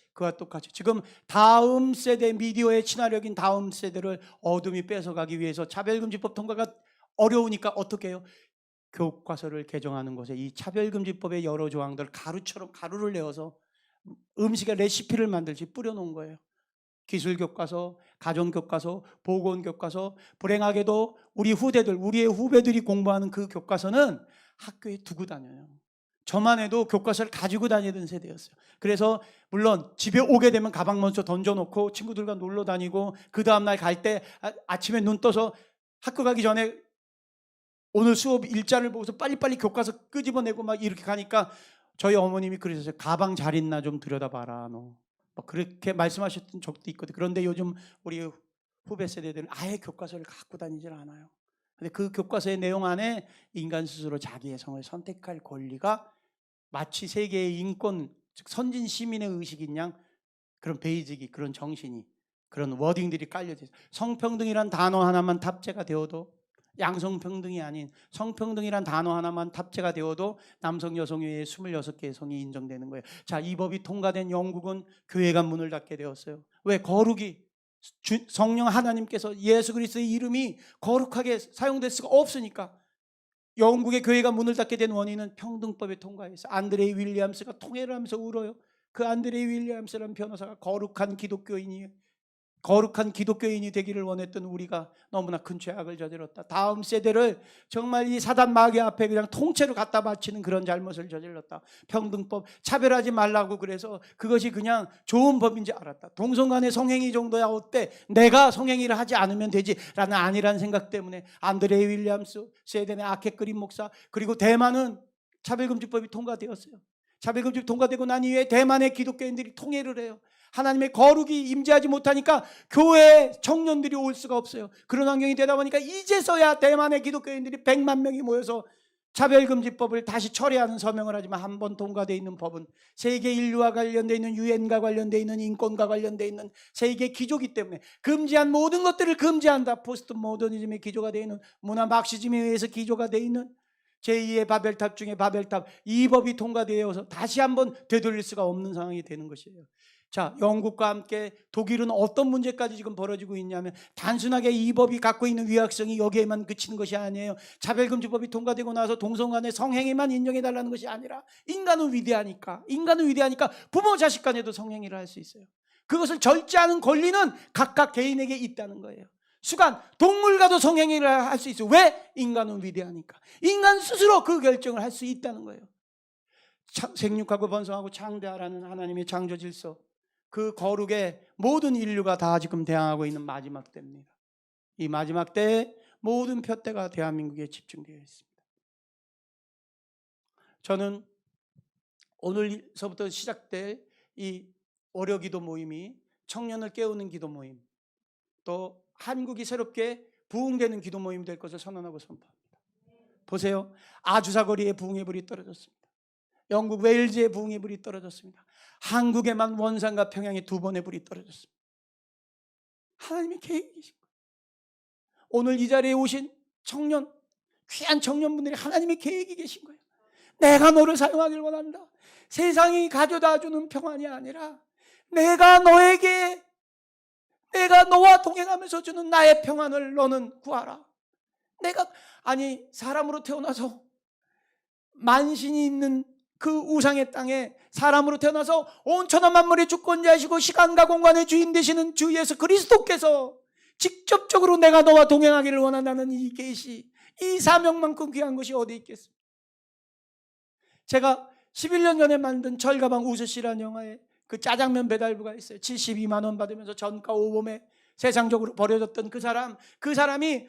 지금 다음 세대, 미디어의 친화력인 다음 세대를 어둠이 뺏어가기 위해서 차별금지법 통과가 어려우니까 어떻게 해요? 교과서를 개정하는 것에 이 차별금지법의 여러 조항들 가루처럼 가루를 내어서 음식의 레시피를 만들지 뿌려놓은 거예요. 기술교과서, 가정교과서, 보건교과서, 불행하게도 우리의 후배들이 공부하는 그 교과서는 학교에 두고 다녀요. 저만 해도 교과서를 가지고 다니던 세대였어요. 그래서 물론 집에 오게 되면 가방 먼저 던져놓고 친구들과 놀러 다니고 그 다음날 갈 때 아침에 눈 떠서 학교 가기 전에 오늘 수업 일자를 보고서 빨리빨리 교과서 끄집어내고 막 이렇게 가니까 저희 어머님이 그러셨어요. 가방 잘 있나 좀 들여다봐라 너. 그렇게 말씀하셨던 적도 있거든요. 그런데 요즘 우리 후배 세대들은 아예 교과서를 갖고 다니질 않아요. 근데 그 교과서의 내용 안에 인간 스스로 자기의 성을 선택할 권리가 마치 세계의 인권, 즉 선진 시민의 의식인 양 그런 베이직이, 그런 정신이, 그런 워딩들이 깔려져 있어요. 성평등이란 단어 하나만 탑재가 되어도, 양성평등이 아닌 성평등이란 단어 하나만 탑재가 되어도 남성 여성 외에 26개의 성이 인정되는 거예요. 자, 이 법이 통과된 영국은 교회가 문을 닫게 되었어요. 왜? 거룩이, 성령 하나님께서 예수 그리스도의 이름이 거룩하게 사용될 수가 없으니까. 영국의 교회가 문을 닫게 된 원인은 평등법의 통과에서 안드레이 윌리엄스가 통회를 하면서 울어요. 그 안드레이 윌리엄스라는 변호사가 거룩한 기독교인이에요. 거룩한 기독교인이 되기를 원했던 우리가 너무나 큰 죄악을 저질렀다. 다음 세대를 정말 이 사단 마귀 앞에 그냥 통째로 갖다 바치는 그런 잘못을 저질렀다. 평등법, 차별하지 말라고 그래서 그것이 그냥 좋은 법인지 알았다. 동성간의 성행위 정도야 어때? 내가 성행위를 하지 않으면 되지라는 아니란 생각 때문에 안드레 윌리엄스, 스웨덴의 아켓그린 목사, 그리고 대만은 차별금지법이 통과되었어요. 차별금지 통과되고 난 이후에 대만의 기독교인들이 통일을 해요. 하나님의 거룩이 임재하지 못하니까 교회에 청년들이 올 수가 없어요. 그런 환경이 되다 보니까 이제서야 대만의 기독교인들이 100만 명이 모여서 차별금지법을 다시 철회하는 서명을 하지만 한 번 통과되어 있는 법은 세계 인류와 관련되어 있는 유엔과 관련되어 있는 인권과 관련되어 있는 세계 기조기 때문에 금지한 모든 것들을 금지한다. 포스트 모더니즘의 기조가 되어 있는 문화 막시즘에 의해서 기조가 되어 있는 제2의 바벨탑 중에 바벨탑, 이 법이 통과되어서 다시 한번 되돌릴 수가 없는 상황이 되는 것이에요. 자, 영국과 함께 독일은 어떤 문제까지 지금 벌어지고 있냐면 단순하게 이 법이 갖고 있는 위약성이 여기에만 그치는 것이 아니에요. 차별금지법이 통과되고 나서 동성간의 성행위만 인정해달라는 것이 아니라 인간은 위대하니까 부모 자식 간에도 성행위를 할 수 있어요. 그것을 절제하는 권리는 각각 개인에게 있다는 거예요. 수간, 동물과도 성행위를 할 수 있어요. 왜? 인간은 위대하니까. 인간 스스로 그 결정을 할 수 있다는 거예요. 생육하고 번성하고 창대하라는 하나님의 창조 질서, 그 거룩에 모든 인류가 다 지금 대항하고 있는 마지막 때입니다. 이 마지막 때에 모든 표대가 대한민국에 집중되어 있습니다. 저는 오늘서부터 시작될 이 월요기도 모임이 청년을 깨우는 기도 모임, 또 한국이 새롭게 부흥되는 기도 모임이 될 것을 선언하고 선포합니다. 보세요. 아주사 거리에 부흥의 불이 떨어졌습니다. 영국 웨일즈에 부흥의 불이 떨어졌습니다. 한국에만 원산과 평양에 2번의 불이 떨어졌습니다. 하나님의 계획이 계신 거예요. 오늘 이 자리에 오신 청년, 귀한 청년분들이 하나님의 계획이 계신 거예요. 내가 너를 사용하길 원한다. 세상이 가져다 주는 평안이 아니라 내가 너와 동행하면서 주는 나의 평안을 너는 구하라. 사람으로 태어나서 만신이 있는 그 우상의 땅에 사람으로 태어나서 온 천하 만물의 주권자이시고 시간과 공간의 주인 되시는 주 예수 그리스도께서 직접적으로 내가 너와 동행하기를 원한다는 이 계시, 이 사명만큼 귀한 것이 어디 있겠습니까? 제가 11년 전에 만든 철가방 우스씨라는 영화에 그 짜장면 배달부가 있어요. 72만 원 받으면서 전가 오범에 세상적으로 버려졌던 그 사람이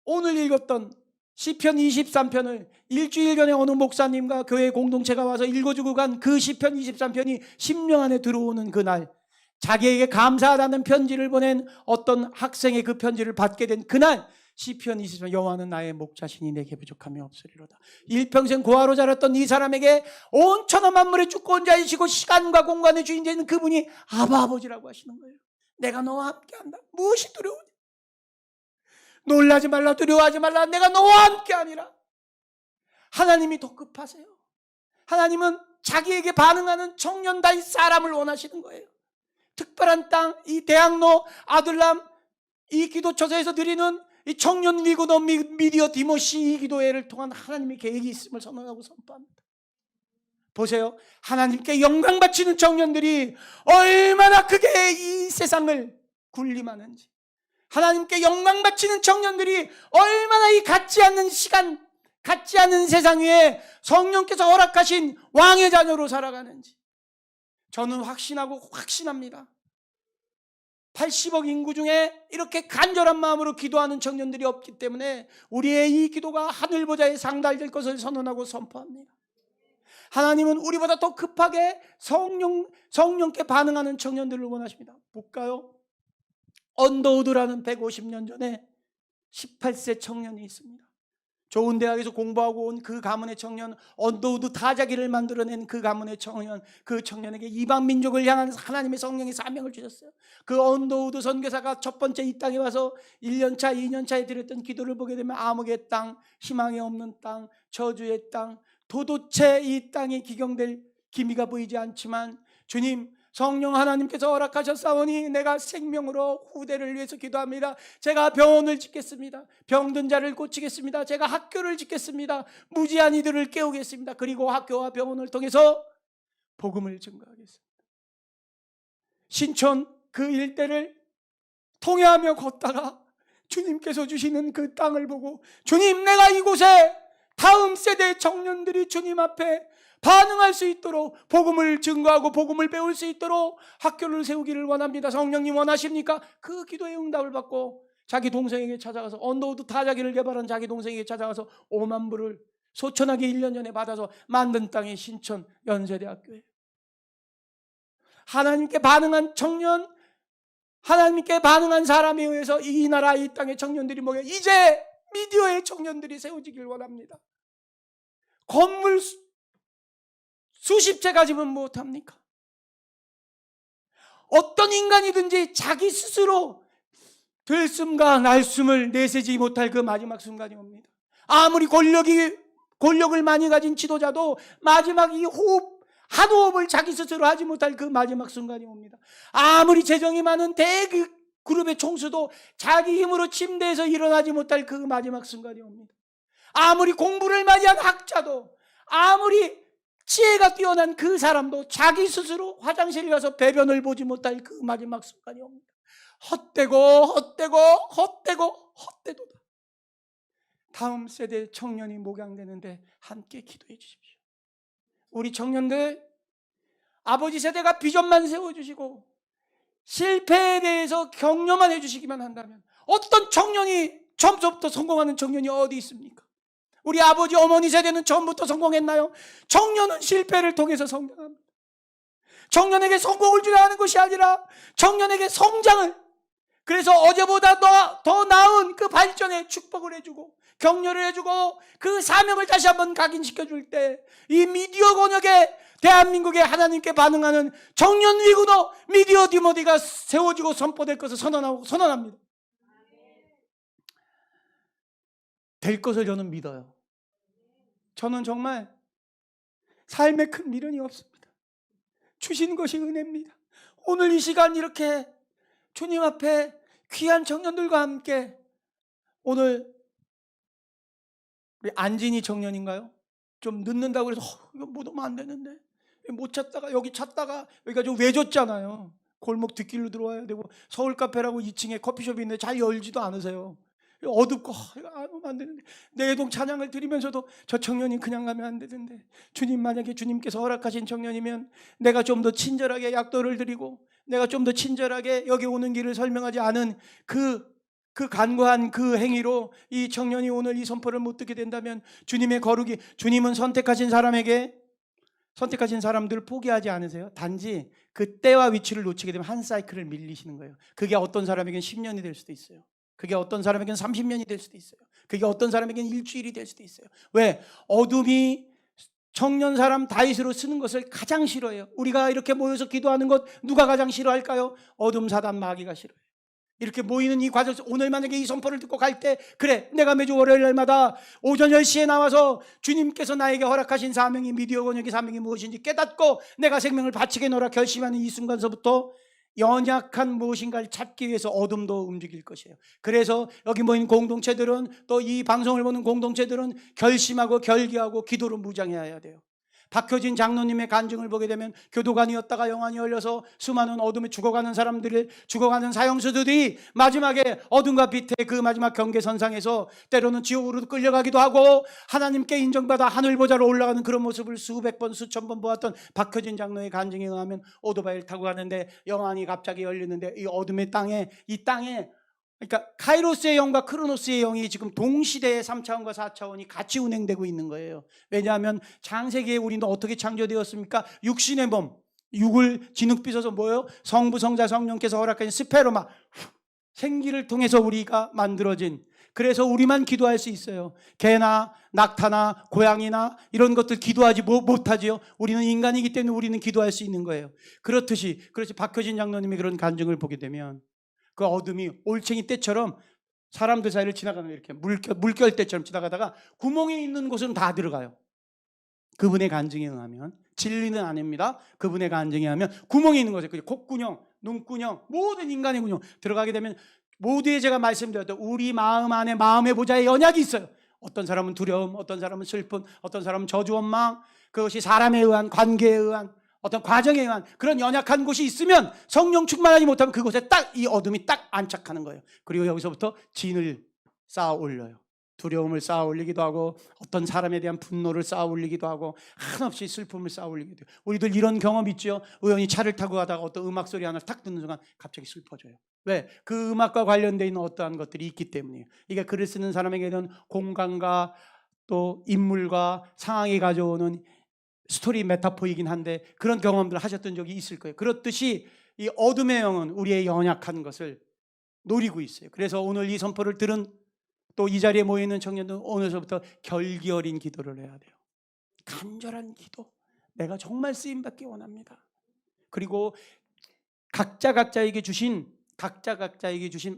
오늘 읽었던 시편 23편을 일주일 전에 어느 목사님과 교회 공동체가 와서 읽어주고 간 그 시편 23편이 심령 안에 들어오는 그날, 자기에게 감사하다는 편지를 보낸 어떤 학생의 그 편지를 받게 된 그날, 시편 23편, 여호와는 나의 목자시니 내게 부족함이 없으리로다. 일평생 고아로 자랐던 이 사람에게 온 천하 만물의 주권자이시고 시간과 공간의 주인 되는 그분이 아버지라고 하시는 거예요. 내가 너와 함께한다. 무엇이 두려우냐? 놀라지 말라, 두려워하지 말라. 내가 너와 함께하니라. 하나님이 더 급하세요. 하나님은 자기에게 반응하는 청년 다윗 사람을 원하시는 거예요. 특별한 땅, 이 대학로, 아들람, 이 기도처에서 드리는 이 청년 위구더 미디어 디모시 이 기도회를 통한 하나님의 계획이 있음을 선언하고 선포합니다. 보세요. 하나님께 영광 바치는 청년들이 얼마나 크게 이 세상을 군림하는지, 하나님께 영광 바치는 청년들이 얼마나 이 같지 않는 시간, 같지 않은 세상 위에 성령께서 허락하신 왕의 자녀로 살아가는지 저는 확신합니다. 80억 인구 중에 이렇게 간절한 마음으로 기도하는 청년들이 없기 때문에 우리의 이 기도가 하늘 보좌에 상달될 것을 선언하고 선포합니다. 하나님은 우리보다 더 급하게 성령께 반응하는 청년들을 원하십니다. 볼까요? 언더우드라는 150년 전에 18세 청년이 있습니다. 좋은 대학에서 공부하고 온 그 가문의 청년, 언더우드 다자기를 만들어낸 그 가문의 청년, 그 청년에게 이방 민족을 향한 하나님의 성령의 사명을 주셨어요. 그 언더우드 선교사가 첫 번째 이 땅에 와서 1년차, 2년차에 드렸던 기도를 보게 되면 암흑의 땅, 희망이 없는 땅, 저주의 땅, 도대체 이 땅이 기경될 기미가 보이지 않지만 주님, 성령 하나님께서 허락하셨사오니 내가 생명으로 후대를 위해서 기도합니다. 제가 병원을 짓겠습니다. 병든 자를 고치겠습니다. 제가 학교를 짓겠습니다. 무지한 이들을 깨우겠습니다. 그리고 학교와 병원을 통해서 복음을 증거하겠습니다. 신촌 그 일대를 통회하며 걷다가 주님께서 주시는 그 땅을 보고, 주님, 내가 이곳에 다음 세대 청년들이 주님 앞에 반응할 수 있도록, 복음을 증거하고 복음을 배울 수 있도록 학교를 세우기를 원합니다. 성령님 원하십니까? 그 기도의 응답을 받고 자기 동생에게 찾아가서, 언더우드 타자기를 개발한 자기 동생에게 찾아가서 5만 불을 소천하게 1년 전에 받아서 만든 땅이 신천 연세대학교예요. 하나님께 반응한 청년, 하나님께 반응한 사람에 의해서 이 나라 이 땅의 청년들이 모여 이제 미디어의 청년들이 세워지길 원합니다. 건물 수십 채 가지면 못합니까? 어떤 인간이든지 자기 스스로 들숨과 날숨을 내세지 못할 그 마지막 순간이 옵니다. 아무리 권력을 많이 가진 지도자도 마지막 이 호흡, 한 호흡을 자기 스스로 하지 못할 그 마지막 순간이 옵니다. 아무리 재정이 많은 대그룹의 총수도 자기 힘으로 침대에서 일어나지 못할 그 마지막 순간이 옵니다. 아무리 공부를 많이 한 학자도, 아무리 지혜가 뛰어난 그 사람도 자기 스스로 화장실 가서 배변을 보지 못할 그 마지막 순간이 옵니다. 헛되도다. 다음 세대 청년이 목양되는데 함께 기도해 주십시오. 우리 청년들, 아버지 세대가 비전만 세워주시고 실패에 대해서 격려만 해주시기만 한다면, 어떤 청년이 처음부터 성공하는 청년이 어디 있습니까? 우리 아버지 어머니 세대는 처음부터 성공했나요? 청년은 실패를 통해서 성장합니다. 청년에게 성공을 주려 하는 것이 아니라 청년에게 성장을, 그래서 어제보다 더 나은 그 발전에 축복을 해주고 격려를 해주고 그 사명을 다시 한번 각인시켜줄 때, 이 미디어 권역에 대한민국에 하나님께 반응하는 청년 위구너 미디어 디모디가 세워지고 선포될 것을 선언합니다. 될 것을 저는 믿어요. 저는 정말 삶에 큰 미련이 없습니다. 주신 것이 은혜입니다. 오늘 이 시간 이렇게 주님 앞에 귀한 청년들과 함께, 오늘 우리 안진이 청년인가요? 좀 늦는다고 해서 이거 못 오면 안 되는데, 못 찾다가 여기 찾다가 여기가 좀 외졌잖아요. 골목 뒷길로 들어와야 되고, 서울 카페라고 2층에 커피숍이 있는데 잘 열지도 않으세요. 어둡고 이거 안 오면 안 되는데, 내동 찬양을 드리면서도 저 청년이 그냥 가면 안 되는데, 주님, 만약에 주님께서 허락하신 청년이면 내가 좀 더 친절하게 약도를 드리고, 내가 좀 더 친절하게 여기 오는 길을 설명하지 않은 그 간과한 그 행위로 이 청년이 오늘 이 선포를 못 듣게 된다면, 주님의 거룩이, 주님은 선택하신 사람들을 포기하지 않으세요. 단지 그 때와 위치를 놓치게 되면 한 사이클을 밀리시는 거예요. 그게 어떤 사람에겐 10년이 될 수도 있어요. 그게 어떤 사람에겐 30년이 될 수도 있어요. 그게 어떤 사람에겐 일주일이 될 수도 있어요. 왜? 어둠이 청년 사람 다윗으로 쓰는 것을 가장 싫어해요. 우리가 이렇게 모여서 기도하는 것 누가 가장 싫어할까요? 어둠 사단 마귀가 싫어해요. 이렇게 모이는 이 과정에서, 오늘 만약에 이 선포를 듣고 갈 때, 그래, 내가 매주 월요일 날마다 오전 10시에 나와서 주님께서 나에게 허락하신 사명이, 미디어 권역의 사명이 무엇인지 깨닫고 내가 생명을 바치겠노라 결심하는 이 순간서부터 연약한 무엇인가를 찾기 위해서 어둠도 움직일 것이에요. 그래서 여기 모인 공동체들은, 또 이 방송을 보는 공동체들은 결심하고 결기하고 기도로 무장해야 돼요. 박효진 장로님의 간증을 보게 되면 교도관이었다가 영안이 열려서 수많은 어둠에 죽어가는 사형수들이 마지막에 어둠과 빛의 그 마지막 경계선상에서 때로는 지옥으로 끌려가기도 하고 하나님께 인정받아 하늘보좌로 올라가는 그런 모습을 수백 번 수천 번 보았던 박효진 장로의 간증에 의하면, 오토바이를 타고 가는데 영안이 갑자기 열리는데, 이 어둠의 땅에, 이 땅에, 그러니까 카이로스의 영과 크로노스의 영이 지금 동시대에 3차원과 4차원이 같이 운행되고 있는 거예요. 왜냐하면 창세기에 우리는 어떻게 창조되었습니까? 육신의 몸, 육을 진흙빚어서 뭐예요? 성부, 성자, 성령께서 허락하신 스페로마, 생기를 통해서 우리가 만들어진, 그래서 우리만 기도할 수 있어요. 개나 낙타나 고양이나 이런 것들 기도하지 못하지요. 우리는 인간이기 때문에 우리는 기도할 수 있는 거예요. 그렇듯이 박효진 장로님이 그런 간증을 보게 되면, 그 어둠이 올챙이 떼처럼 사람들 사이를 지나가는, 이렇게 물결 떼처럼 지나가다가 구멍이 있는 곳은 다 들어가요. 그분의 간증에 의하면, 진리는 아닙니다. 그분의 간증에 의하면 구멍이 있는 거죠. 콧구녕, 눈구녕, 모든 인간의 구녕 들어가게 되면, 모두의 제가 말씀드렸던 우리 마음 안에 마음의 보좌에 연약이 있어요. 어떤 사람은 두려움, 어떤 사람은 슬픔, 어떤 사람은 저주 원망, 그것이 사람에 의한, 관계에 의한, 어떤 과정에만 그런 연약한 곳이 있으면 성령 충만하지 못하면 그곳에 딱 이 어둠이 딱 안착하는 거예요. 그리고 여기서부터 진을 쌓아 올려요. 두려움을 쌓아 올리기도 하고 어떤 사람에 대한 분노를 쌓아 올리기도 하고 한없이 슬픔을 쌓아 올리기도 해요. 우리들 이런 경험 있죠. 우연히 차를 타고 가다가 어떤 음악 소리 하나를 탁 듣는 순간 갑자기 슬퍼져요. 왜? 그 음악과 관련되어 있는 어떠한 것들이 있기 때문이에요. 이게 글을 쓰는 사람에게는 공간과 또 인물과 상황이 가져오는 스토리 메타포이긴 한데 그런 경험들을 하셨던 적이 있을 거예요. 그렇듯이 이 어둠의 영은 우리의 연약한 것을 노리고 있어요. 그래서 오늘 이 선포를 들은 또 이 자리에 모여있는 청년들은 오늘서부터 결기 어린 기도를 해야 돼요. 간절한 기도. 내가 정말 쓰임받기 원합니다. 그리고 각자에게 주신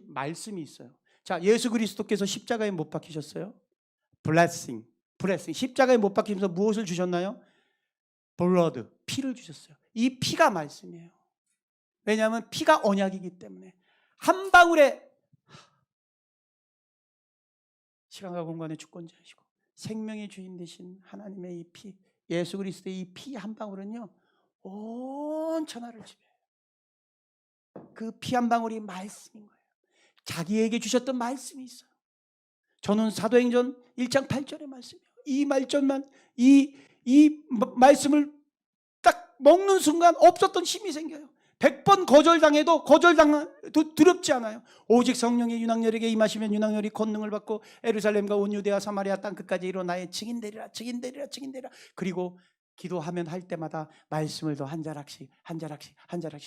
말씀이 있어요. 자, 예수 그리스도께서 십자가에 못 박히셨어요. 블레싱. 십자가에 못 박히면서 무엇을 주셨나요? 블러드, 피를 주셨어요. 이 피가 말씀이에요. 왜냐하면 피가 언약이기 때문에 한 방울의 시간과 공간의 주권자이시고 생명의 주인 되신 하나님의 이 피, 예수 그리스도의 이 피 한 방울은요 온 천하를 지배해요. 그 피 한 방울이 말씀인 거예요. 자기에게 주셨던 말씀이 있어요. 저는 사도행전 1장 8절의 말씀이에요. 이 말씀만 이 말씀을 딱 먹는 순간 없었던 힘이 생겨요. 100번 거절당해도 두렵지 않아요. 오직 성령의 윤학열에게 임하시면 윤학열이 권능을 받고 예루살렘과 온 유대와 사마리아 땅 끝까지 이르러 나의 증인되리라. 그리고 기도하면 할 때마다 말씀을 더 한 자락씩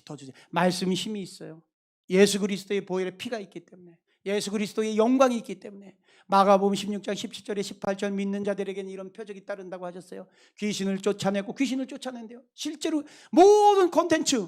더 주세요. 말씀이 힘이 있어요. 예수 그리스도의 보혈의 피가 있기 때문에, 예수 그리스도의 영광이 있기 때문에. 마가복음 16장 17절에 18절 믿는 자들에게는 이런 표적이 따른다고 하셨어요. 귀신을 쫓아낸대요. 실제로 모든 콘텐츠,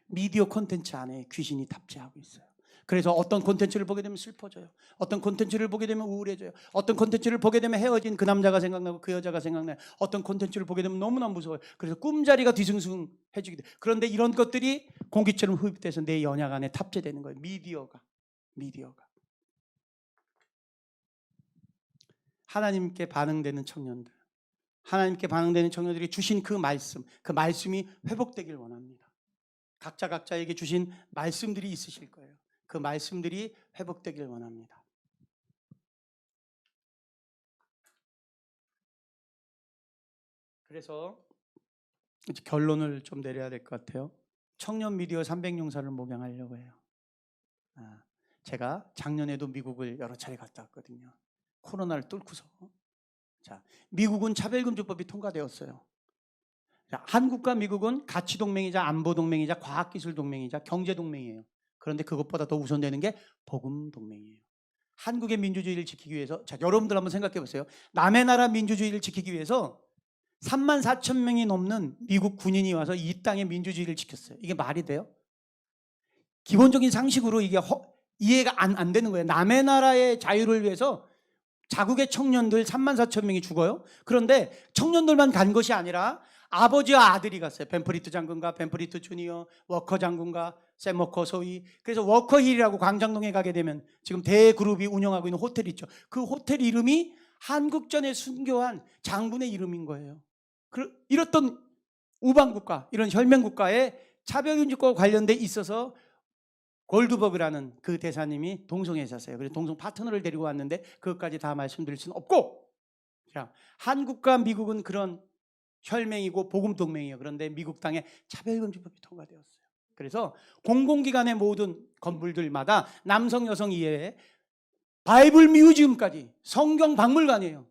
미디어 콘텐츠 안에 귀신이 탑재하고 있어요. 그래서 어떤 콘텐츠를 보게 되면 슬퍼져요. 어떤 콘텐츠를 보게 되면 우울해져요. 어떤 콘텐츠를 보게 되면 헤어진 그 남자가 생각나고 그 여자가 생각나요. 어떤 콘텐츠를 보게 되면 너무나 무서워요. 그래서 꿈자리가 뒤숭숭해지게 돼요. 그런데 이런 것들이 공기처럼 흡입돼서 내 연약 안에 탑재되는 거예요. 미디어가. 하나님께 반응되는 청년들이 주신 그 말씀이 회복되길 원합니다. 각자에게 주신 말씀들이 있으실 거예요. 그 말씀들이 회복되길 원합니다. 그래서 이제 결론을 좀 내려야 될 것 같아요. 청년 미디어 300용사를 목양하려고 해요. 제가 작년에도 미국을 여러 차례 갔다 왔거든요. 코로나를 뚫고서. 자, 미국은 차별금지법이 통과되었어요. 자, 한국과 미국은 가치동맹이자 안보동맹이자 과학기술동맹이자 경제동맹이에요. 그런데 그것보다 더 우선되는 게 복음동맹이에요. 한국의 민주주의를 지키기 위해서, 자, 여러분들 한번 생각해 보세요. 남의 나라 민주주의를 지키기 위해서 34,000명이 넘는 미국 군인이 와서 이 땅의 민주주의를 지켰어요. 이게 말이 돼요? 기본적인 상식으로 이게 이해가 안 되는 거예요. 남의 나라의 자유를 위해서 자국의 청년들 34,000명이 죽어요. 그런데 청년들만 간 것이 아니라 아버지와 아들이 갔어요. 벤프리트 장군과 벤프리트 주니어, 워커 장군과 샘 워커 소위. 그래서 워커힐이라고 광장동에 가게 되면 지금 대그룹이 운영하고 있는 호텔 있죠. 그 호텔 이름이 한국전에 순교한 장군의 이름인 거예요. 이렇던 우방국가, 이런 혈맹국가의 차별금지법과 관련돼 있어서 골드버그라는 그 대사님이 동성에 있었어요. 그래서 동성 파트너를 데리고 왔는데 그것까지 다 말씀드릴 수는 없고, 자, 한국과 미국은 그런 혈맹이고 복음동맹이에요. 그런데 미국 땅에 차별금지법이 통과되었어요. 그래서 공공기관의 모든 건물들마다 남성 여성 이외에 바이블 뮤지엄까지 성경 박물관이에요.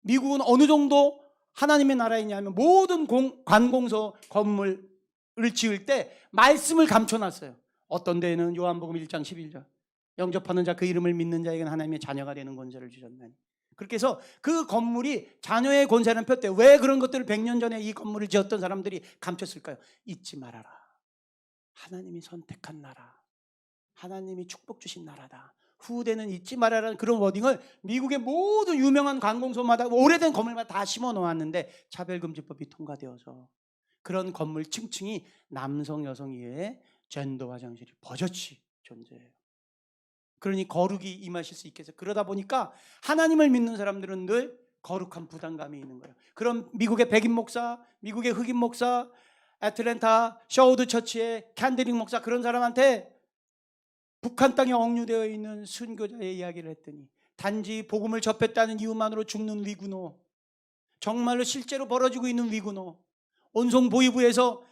미국은 어느 정도 하나님의 나라이냐면 모든 관공서 건물을 지을 때 말씀을 감춰놨어요. 어떤 데에는 요한복음 1장 11절 영접하는 자 그 이름을 믿는 자에게는 하나님의 자녀가 되는 권세를 주셨나니. 그렇게 해서 그 건물이 자녀의 권세는 폈대요. 왜 그런 것들을 100년 전에 이 건물을 지었던 사람들이 감췄을까요? 잊지 말아라. 하나님이 선택한 나라, 하나님이 축복 주신 나라다. 후대는 잊지 말아라는 그런 워딩을 미국의 모든 유명한 관공서마다 오래된 건물마다 다 심어 놓았는데 차별금지법이 통과되어서 그런 건물 층층이 남성 여성 이외에 젠더 화장실이 버젓이 존재해요. 그러니 거룩이 임하실 수 있게 해서, 그러다 보니까 하나님을 믿는 사람들은 늘 거룩한 부담감이 있는 거예요. 그럼 미국의 백인 목사, 미국의 흑인 목사, 애틀랜타 셔우드 처치의 캔드링 목사, 그런 사람한테 북한 땅에 억류되어 있는 순교자의 이야기를 했더니 단지 복음을 접했다는 이유만으로 죽는 위구노, 정말로 실제로 벌어지고 있는 위구노, 온송 보이부에서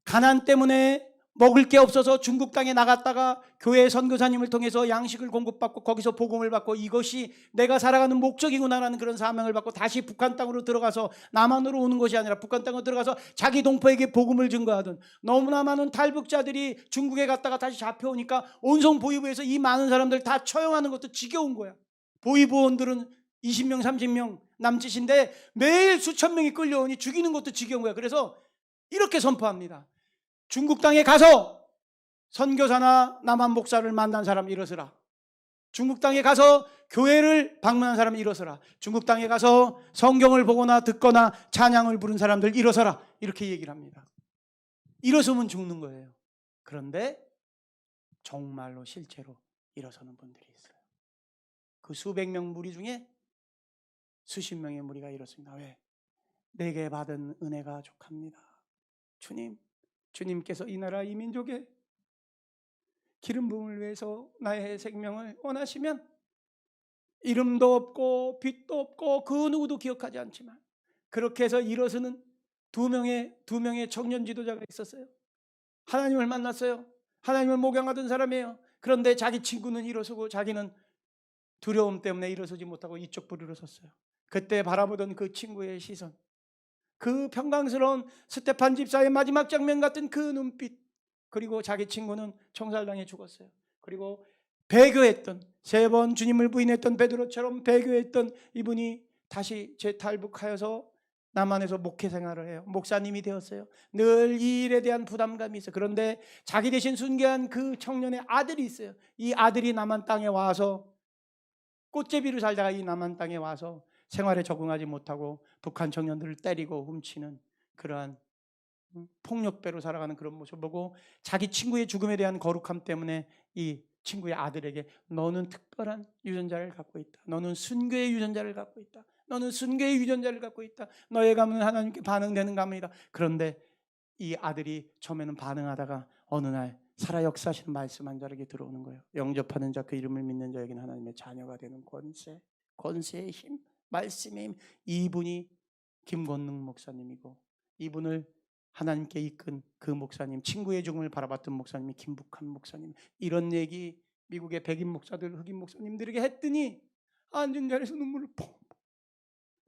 가난 때문에 먹을 게 없어서 중국 땅에 나갔다가 교회 선교사님을 통해서 양식을 공급받고 거기서 복음을 받고 이것이 내가 살아가는 목적이구나라는 그런 사명을 받고 다시 북한 땅으로 들어가서 남한으로 오는 것이 아니라 북한 땅으로 들어가서 자기 동포에게 복음을 증거하던 너무나 많은 탈북자들이 중국에 갔다가 다시 잡혀오니까 온송 보이부에서 이 많은 사람들 다 처형하는 것도 지겨운 거야. 보이부원들은 20명 30명 남짓인데 매일 수천 명이 끌려오니 죽이는 것도 지겨운 거야. 그래서 이렇게 선포합니다. 중국 땅에 가서 선교사나 남한 목사를 만난 사람 일어서라. 중국 땅에 가서 교회를 방문한 사람 일어서라. 중국 땅에 가서 성경을 보거나 듣거나 찬양을 부른 사람들 일어서라. 이렇게 얘기를 합니다. 일어서면 죽는 거예요. 그런데 정말로 실제로 일어서는 분들이 있어요. 그 수백 명 무리 중에 수십 명의 무리가 일어섭니다. 왜? 내게 받은 은혜가 족합니다. 주님께서 이 나라 이 민족의 기름 부음을 위해서 나의 생명을 원하시면 이름도 없고 빛도 없고 그 누구도 기억하지 않지만 그렇게 해서 일어서는 두 명의 청년 지도자가 있었어요. 하나님을 만났어요. 하나님을 목양하던 사람이에요. 그런데 자기 친구는 일어서고 자기는 두려움 때문에 일어서지 못하고 이쪽 부리로 섰어요. 그때 바라보던 그 친구의 시선, 그 평강스러운 스테판 집사의 마지막 장면 같은 그 눈빛, 그리고 자기 친구는 총살당해 죽었어요. 그리고 배교했던, 3번 주님을 부인했던 베드로처럼 배교했던 이분이 다시 재탈북하여서 남한에서 목회 생활을 해요. 목사님이 되었어요. 늘 이 일에 대한 부담감이 있어요. 그런데 자기 대신 순교한 그 청년의 아들이 있어요. 이 아들이 남한 땅에 와서 꽃제비를 살다가 이 남한 땅에 와서 생활에 적응하지 못하고 북한 청년들을 때리고 훔치는 그러한 폭력배로 살아가는 그런 모습을 보고 자기 친구의 죽음에 대한 거룩함 때문에 이 친구의 아들에게 너는 특별한 유전자를 갖고 있다. 너는 순교의 유전자를 갖고 있다. 너는 순교의 유전자를 갖고 있다. 너의 가문은 하나님께 반응되는 가문이다. 그런데 이 아들이 처음에는 반응하다가 어느 날 살아 역사하시는 말씀 한 자에게 들어오는 거예요. 영접하는 자, 그 이름을 믿는 자에게는 하나님의 자녀가 되는 권세의 힘, 말씀의 힘. 이분이 김권능 목사님이고 이분을 하나님께 이끈 그 목사님, 친구의 죽음을 바라봤던 목사님이 김북한 목사님. 이런 얘기 미국의 백인 목사들, 흑인 목사님들에게 했더니 앉은 자리에서 눈물을 펑.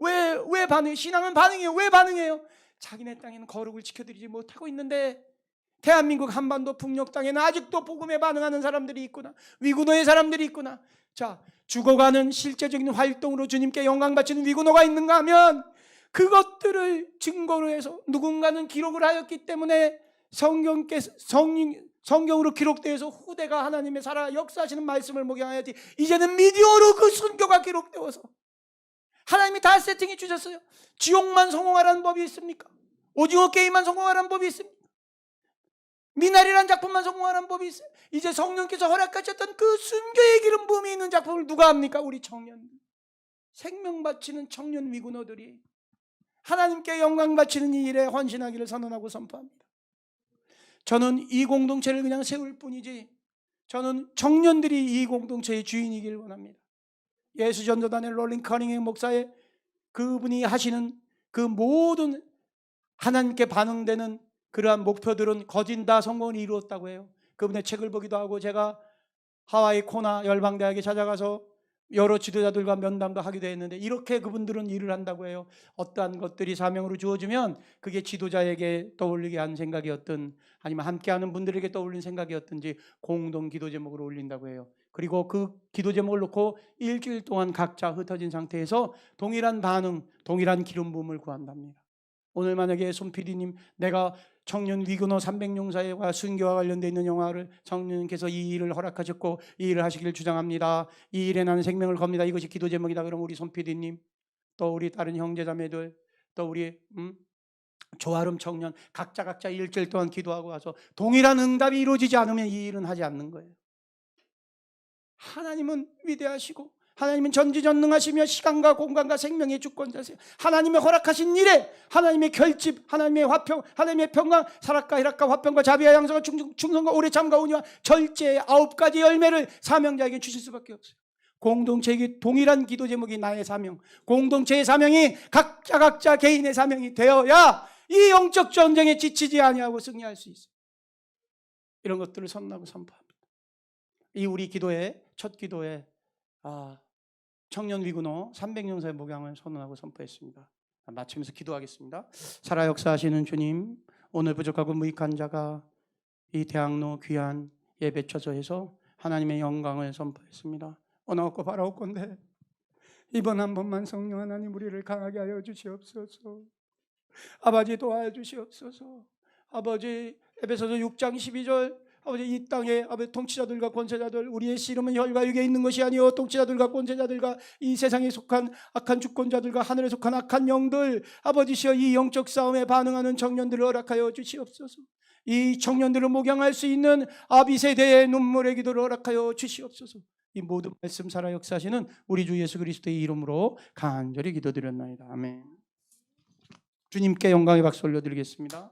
왜 반응해요? 신앙은 반응해요. 왜 반응해요? 자기네 땅에는 거룩을 지켜드리지 못하고 있는데 대한민국 한반도 북녘 땅에는 아직도 복음에 반응하는 사람들이 있구나. 위구노의 사람들이 있구나. 자, 죽어가는 실제적인 활동으로 주님께 영광 바치는 위구노가 있는가 하면 그것들을 증거로 해서 누군가는 기록을 하였기 때문에 성경으로 기록되어서 후대가 하나님의 살아 역사하시는 말씀을 목양하야지. 이제는 미디어로 그 순교가 기록되어서 하나님이 다 세팅해 주셨어요. 지옥만 성공하라는 법이 있습니까? 오징어 게임만 성공하라는 법이 있습니까? 미나리라는 작품만 성공하라는 법이 있어요. 이제 성령께서 허락하셨던 그 순교의 기름 부음이 있는 작품을 누가 합니까? 우리 청년들, 생명 바치는 청년 위구노들이 하나님께 영광 바치는 이 일에 헌신하기를 선언하고 선포합니다. 저는 이 공동체를 그냥 세울 뿐이지 저는 청년들이 이 공동체의 주인이길 원합니다. 예수전도단의 롤링 커닝햄 목사의 그분이 하시는 그 모든 하나님께 반응되는 그러한 목표들은 거진 다 성공을 이루었다고 해요. 그분의 책을 보기도 하고 제가 하와이 코나 열방대학에 찾아가서 여러 지도자들과 면담도 하기도 했는데 이렇게 그분들은 일을 한다고 해요. 어떠한 것들이 사명으로 주어지면 그게 지도자에게 떠올리게 한 생각이었든 아니면 함께하는 분들에게 떠올린 생각이었든지 공동 기도 제목으로 올린다고 해요. 그리고 그 기도 제목을 놓고 일주일 동안 각자 흩어진 상태에서 동일한 반응, 동일한 기름 부음을 구한답니다. 오늘 만약에 손 PD님 내가 청년 위구노 300용사와 순교와 관련되어 있는 영화를 성령님께서 이 일을 허락하셨고 이 일을 하시기를 주장합니다. 이 일에 나는 생명을 겁니다. 이것이 기도 제목이다. 그럼 우리 손 PD님 또 우리 다른 형제자매들 또 우리 조아름 청년 각자 일주일 동안 기도하고 와서 동일한 응답이 이루어지지 않으면 이 일은 하지 않는 거예요. 하나님은 위대하시고 하나님은 전지전능하시며 시간과 공간과 생명의 주권자세요. 하나님의 허락하신 일에 하나님의 결집, 하나님의 화평, 하나님의 평강, 사락과 희락과 화평과 자비와 양성과 충성과 오래 참과 온유와 절제의 9가지 열매를 사명자에게 주실 수밖에 없어요. 공동체에게 동일한 기도 제목이 나의 사명, 공동체의 사명이 각자 개인의 사명이 되어야 이 영적 전쟁에 지치지 아니하고 승리할 수 있어요. 이런 것들을 선언하고 선포합니다. 이 우리 기도의 첫 기도에 청년 위군호 300년사의 목양을 선언하고 선포했습니다. 마치면서 기도하겠습니다. 살아 역사하시는 주님, 오늘 부족하고 무익한 자가 이 대학로 귀한 예배 처소에서 하나님의 영광을 선포했습니다. 원하옵고 바라옵건대 이번 한 번만 성령 하나님 우리를 강하게 하여 주시옵소서. 아버지 도와주시옵소서. 아버지 에베소서 6장 12절 아버지 이 땅에 아버지 통치자들과 권세자들 우리의 씨름은 혈과 육에 있는 것이 아니요 통치자들과 권세자들과 이 세상에 속한 악한 주권자들과 하늘에 속한 악한 영들 아버지시여 이 영적 싸움에 반응하는 청년들을 허락하여 주시옵소서. 이 청년들을 목양할 수 있는 아비 세대의 눈물의 기도를 허락하여 주시옵소서. 이 모든 말씀 살아 역사하시는 우리 주 예수 그리스도의 이름으로 간절히 기도드렸나이다. 아멘. 주님께 영광의 박수 올려드리겠습니다.